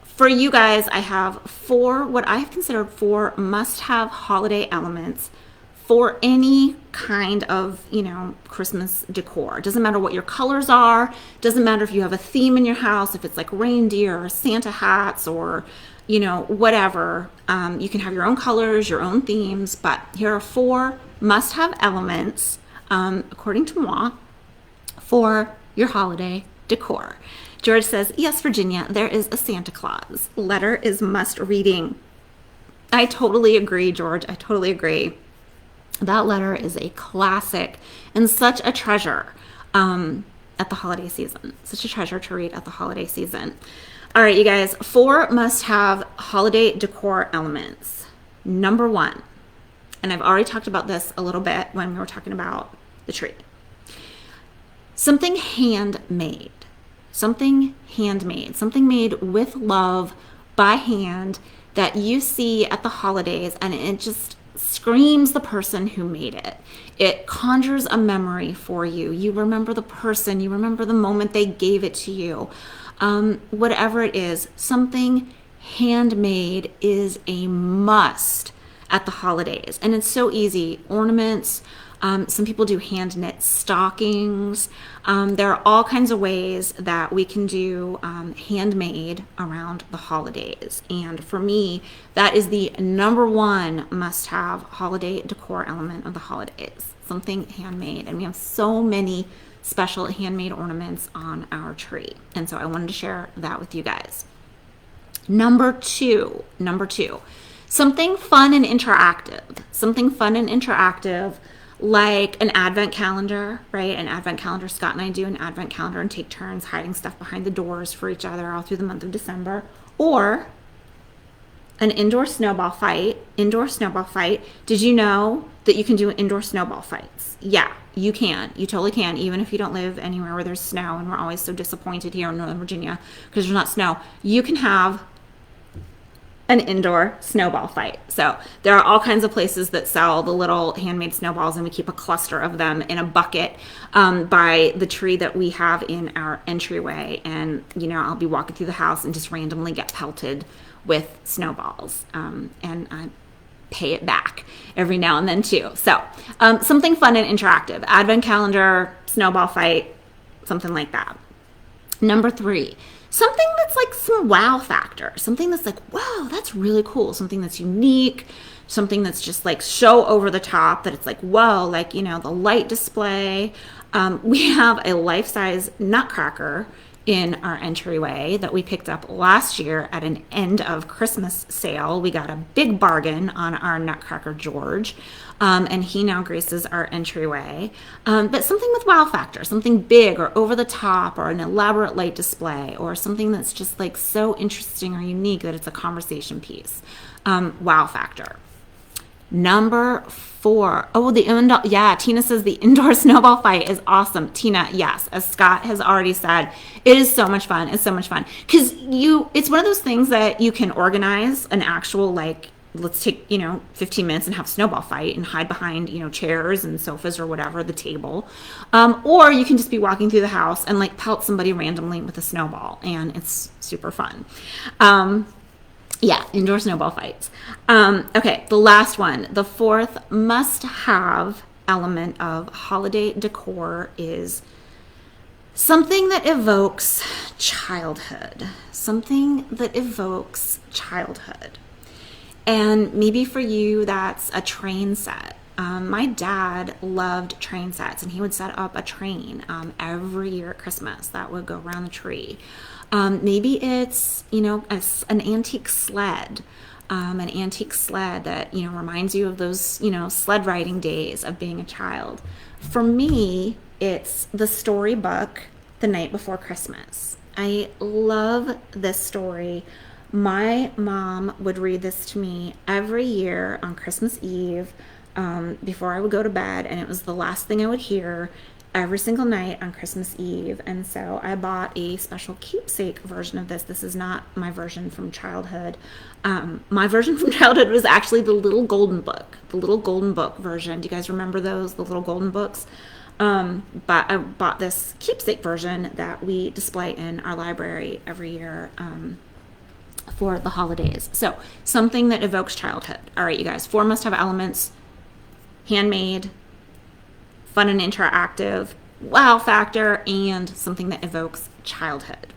for you guys, I have 4, what I've considered 4 must-have holiday elements for any kind of, you know, Christmas decor. Doesn't matter what your colors are. Doesn't matter if you have a theme in your house, if it's like reindeer or Santa hats or, you know, whatever. You can have your own colors, your own themes, but here are 4 must-have elements, according to moi, for your holiday decor. George says, yes, Virginia, there is a Santa Claus. Letter is must reading. I totally agree, George. I totally agree. That letter is a classic and such a treasure at the holiday season. Such a treasure to read at the holiday season. All right, you guys, 4 must-have holiday decor elements. Number 1, and I've already talked about this a little bit when we were talking about the tree. Something handmade. Something handmade. Something made with love by hand that you see at the holidays, and it just screams the person who made it. It conjures a memory for you. You remember the person, you remember the moment they gave it to you. Whatever it is, something handmade is a must at the holidays. And it's so easy. Ornaments, some people do hand knit stockings. There are all kinds of ways that we can do handmade around the holidays. And for me, that is the number 1 must-have holiday decor element of the holidays. Something handmade. And we have so many special handmade ornaments on our tree. And so I wanted to share that with you guys. Number two, something fun and interactive. Something fun and interactive, like an advent calendar, right? An advent calendar. Scott and I do an advent calendar and take turns hiding stuff behind the doors for each other all through the month of December. Or an indoor snowball fight. Did you know that you can do indoor snowball fights? Yeah, you can. You totally can, even if you don't live anywhere where there's snow, and we're always so disappointed here in Northern Virginia because there's not snow. You can have an indoor snowball fight. So there are all kinds of places that sell the little handmade snowballs, and we keep a cluster of them in a bucket by the tree that we have in our entryway. And, you know, I'll be walking through the house and just randomly get pelted with snowballs. And I pay it back every now and then too. So something fun and interactive. Advent calendar, snowball fight, something like that. Number 3, something that's like some wow factor. Something that's like, wow, that's really cool. Something that's unique. Something that's just like so over the top that it's like, whoa, like, you know, the light display. We have a life-size nutcracker in our entryway that we picked up last year at an end of Christmas sale. We got a big bargain on our Nutcracker George, and he now graces our entryway. But something with wow factor, something big or over the top or an elaborate light display or something that's just like so interesting or unique that it's a conversation piece. Wow factor. Number 4. Oh, Tina says the indoor snowball fight is awesome. Tina, yes, as Scott has already said, it is so much fun. It's so much fun because it's one of those things that you can organize an actual, like, let's take, 15 minutes and have a snowball fight and hide behind, chairs and sofas or whatever, the table. Or you can just be walking through the house and like pelt somebody randomly with a snowball, and it's super fun. Yeah, indoor snowball fights. Okay, the last one, the 4th must-have element of holiday decor is something that evokes childhood. Something that evokes childhood. And maybe for you, that's a train set. My dad loved train sets, and he would set up a train every year at Christmas that would go around the tree. Maybe it's, an antique sled. An antique sled that, reminds you of those, sled riding days of being a child. For me, it's the storybook, The Night Before Christmas. I love this story. My mom would read this to me every year on Christmas Eve before I would go to bed, and it was the last thing I would hear every single night on Christmas Eve. And so I bought a special keepsake version of this. This is not my version from childhood. My version from childhood was actually the Little Golden Book version. Do you guys remember those, the Little Golden Books? But I bought this keepsake version that we display in our library every year for the holidays. So something that evokes childhood. All right, you guys, 4 must-have elements: handmade, fun and interactive, wow factor, and something that evokes childhood.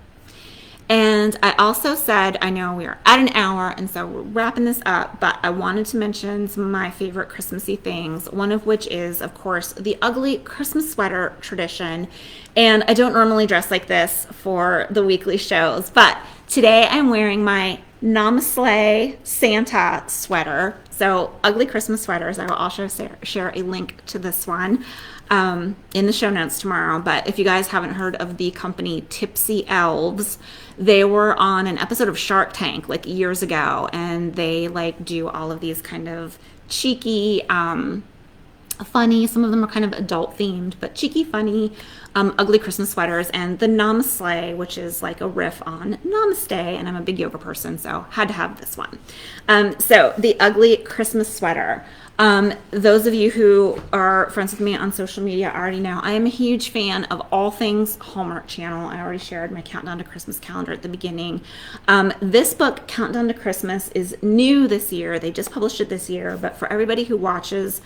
And I also said, I know we are at an hour, and so we're wrapping this up, but I wanted to mention some of my favorite Christmassy things, one of which is, of course, the ugly Christmas sweater tradition. And I don't normally dress like this for the weekly shows, but today I'm wearing my Namaste Santa sweater. So ugly Christmas sweaters, I will also share a link to this one in the show notes tomorrow. But if you guys haven't heard of the company Tipsy Elves, they were on an episode of Shark Tank like years ago, and they like do all of these kind of cheeky, funny, some of them are kind of adult themed, but cheeky, funny, ugly Christmas sweaters. And the Namaste, which is like a riff on Namaste, and I'm a big yoga person, so had to have this one. So the ugly Christmas sweater. Those of you who are friends with me on social media already know I am a huge fan of all things Hallmark Channel. I already shared my Countdown to Christmas calendar at the beginning. This book, Countdown to Christmas, is new this year. They just published it this year, but for everybody who watches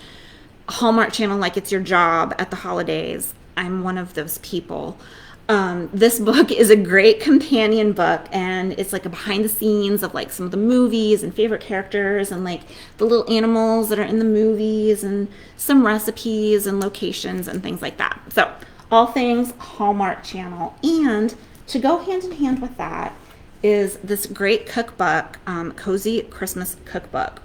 Hallmark Channel like it's your job at the holidays, I'm one of those people. This book is a great companion book, and it's like a behind the scenes of like some of the movies and favorite characters and like the little animals that are in the movies and some recipes and locations and things like that. So all things Hallmark Channel. And to go hand in hand with that is this great cookbook, Cozy Christmas Cookbook.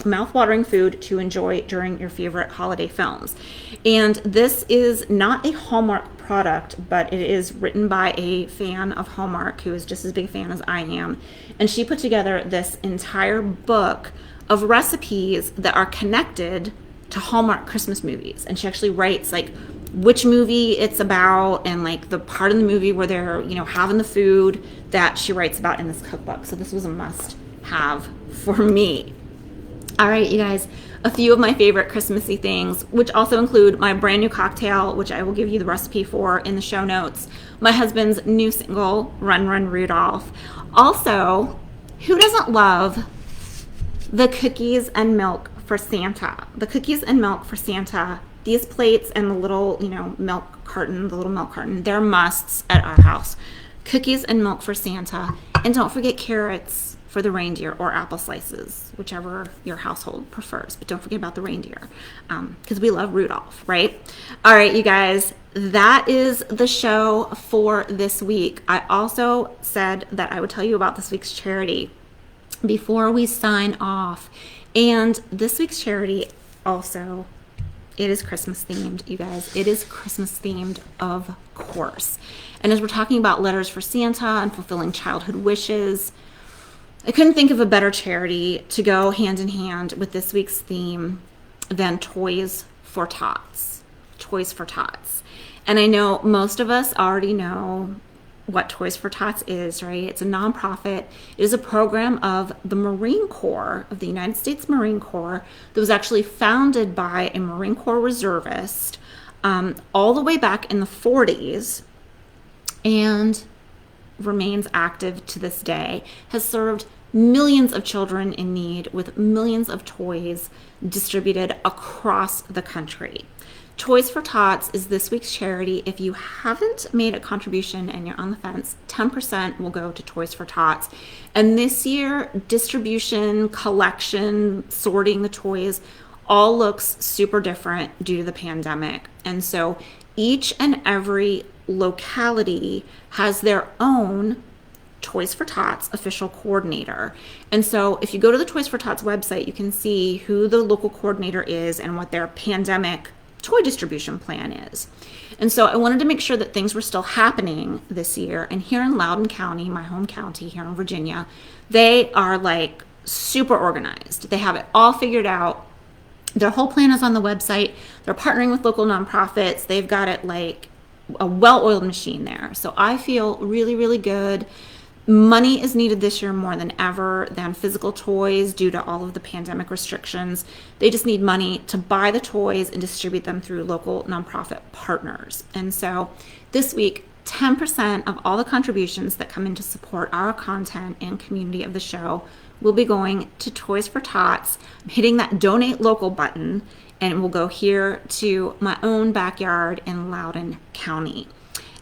Mouth-watering food to enjoy during your favorite holiday films. And this is not a Hallmark product, but it is written by a fan of Hallmark who is just as big a fan as I am. And she put together this entire book of recipes that are connected to Hallmark Christmas movies. And she actually writes like which movie it's about and like the part of the movie where they're, having the food that she writes about in this cookbook. So this was a must have for me. All right, you guys, a few of my favorite Christmassy things, which also include my brand new cocktail, which I will give you the recipe for in the show notes, my husband's new single, Run, Run, Rudolph. Also, who doesn't love the cookies and milk for Santa? The cookies and milk for Santa, these plates and the little, milk carton, they're musts at our house. Cookies and milk for Santa. And don't forget carrots for the reindeer, or apple slices, whichever your household prefers. But don't forget about the reindeer, because we love Rudolph, right? All right, you guys, that is the show for this week. I also said that I would tell you about this week's charity before we sign off. And this week's charity also, it is Christmas themed, you guys. It is Christmas themed, of course. And as we're talking about letters for Santa and fulfilling childhood wishes, I couldn't think of a better charity to go hand in hand with this week's theme than Toys for Tots. Toys for Tots. And I know most of us already know what Toys for Tots is, right? It's a nonprofit. It is a program of the Marine Corps, of the United States Marine Corps, that was actually founded by a Marine Corps reservist all the way back in the 40s, and remains active to this day, has served millions of children in need with millions of toys distributed across the country. Toys for Tots is this week's charity. If you haven't made a contribution and you're on the fence, 10% will go to Toys for Tots. And this year, distribution, collection, sorting the toys all looks super different due to the pandemic. And so each and every locality has their own Toys for Tots official coordinator. And so if you go to the Toys for Tots website, you can see who the local coordinator is and what their pandemic toy distribution plan is. And so I wanted to make sure that things were still happening this year. And here in Loudoun County, my home county here in Virginia, they are like super organized. They have it all figured out. Their whole plan is on the website. They're partnering with local nonprofits. They've got it like a well-oiled machine there. So I feel really, really good. Money is needed this year more than ever than physical toys due to all of the pandemic restrictions. They just need money to buy the toys and distribute them through local nonprofit partners. And so this week, 10% of all the contributions that come in to support our content and community of the show will be going to Toys for Tots. I'm hitting that donate local button, and it will go here to my own backyard in Loudoun County.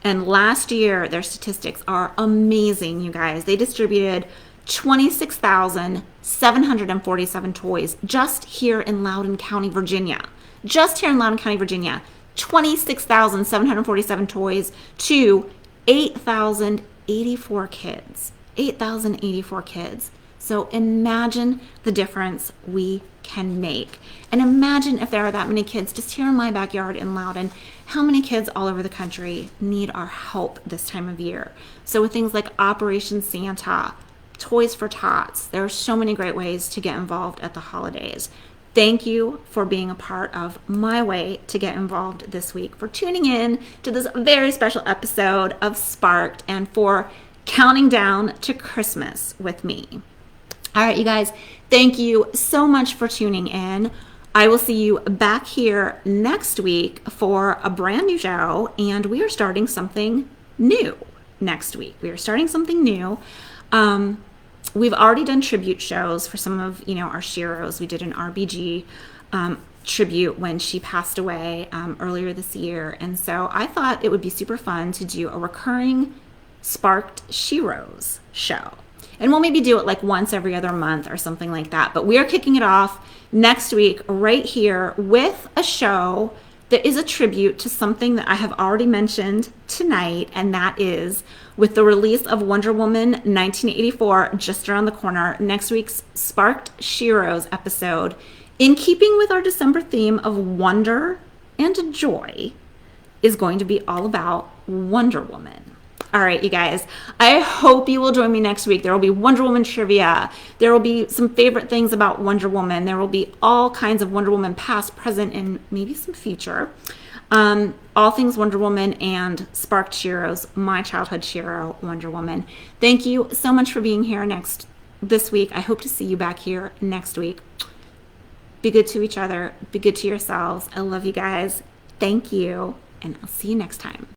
And last year, their statistics are amazing, you guys. They distributed 26,747 toys just here in Loudoun County, Virginia. Just here in Loudoun County, Virginia. 26,747 toys to 8,084 kids. 8,084 kids. So imagine the difference we can make. And imagine if there are that many kids just here in my backyard in Loudoun, how many kids all over the country need our help this time of year. So with things like Operation Santa, Toys for Tots, there are so many great ways to get involved at the holidays. Thank you for being a part of my way to get involved this week, for tuning in to this very special episode of Sparked, and for counting down to Christmas with me. All right, you guys, thank you so much for tuning in. I will see you back here next week for a brand new show, and we are starting something new next week. We are starting something new. We've already done tribute shows for some of, our sheroes. We did an RBG tribute when she passed away earlier this year, and so I thought it would be super fun to do a recurring Sparked Sheroes show. And we'll maybe do it like once every other month or something like that. But we are kicking it off next week right here with a show that is a tribute to something that I have already mentioned tonight, and that is with the release of Wonder Woman 1984 just around the corner. Next week's Sparked Sheroes episode, in keeping with our December theme of wonder and joy, is going to be all about Wonder Woman. All right, you guys, I hope you will join me next week. There will be Wonder Woman trivia. There will be some favorite things about Wonder Woman. There will be all kinds of Wonder Woman past, present, and maybe some future. All things Wonder Woman and Sparked Sheroes, my childhood shero, Wonder Woman. Thank you so much for being here next this week. I hope to see you back here next week. Be good to each other. Be good to yourselves. I love you guys. Thank you. And I'll see you next time.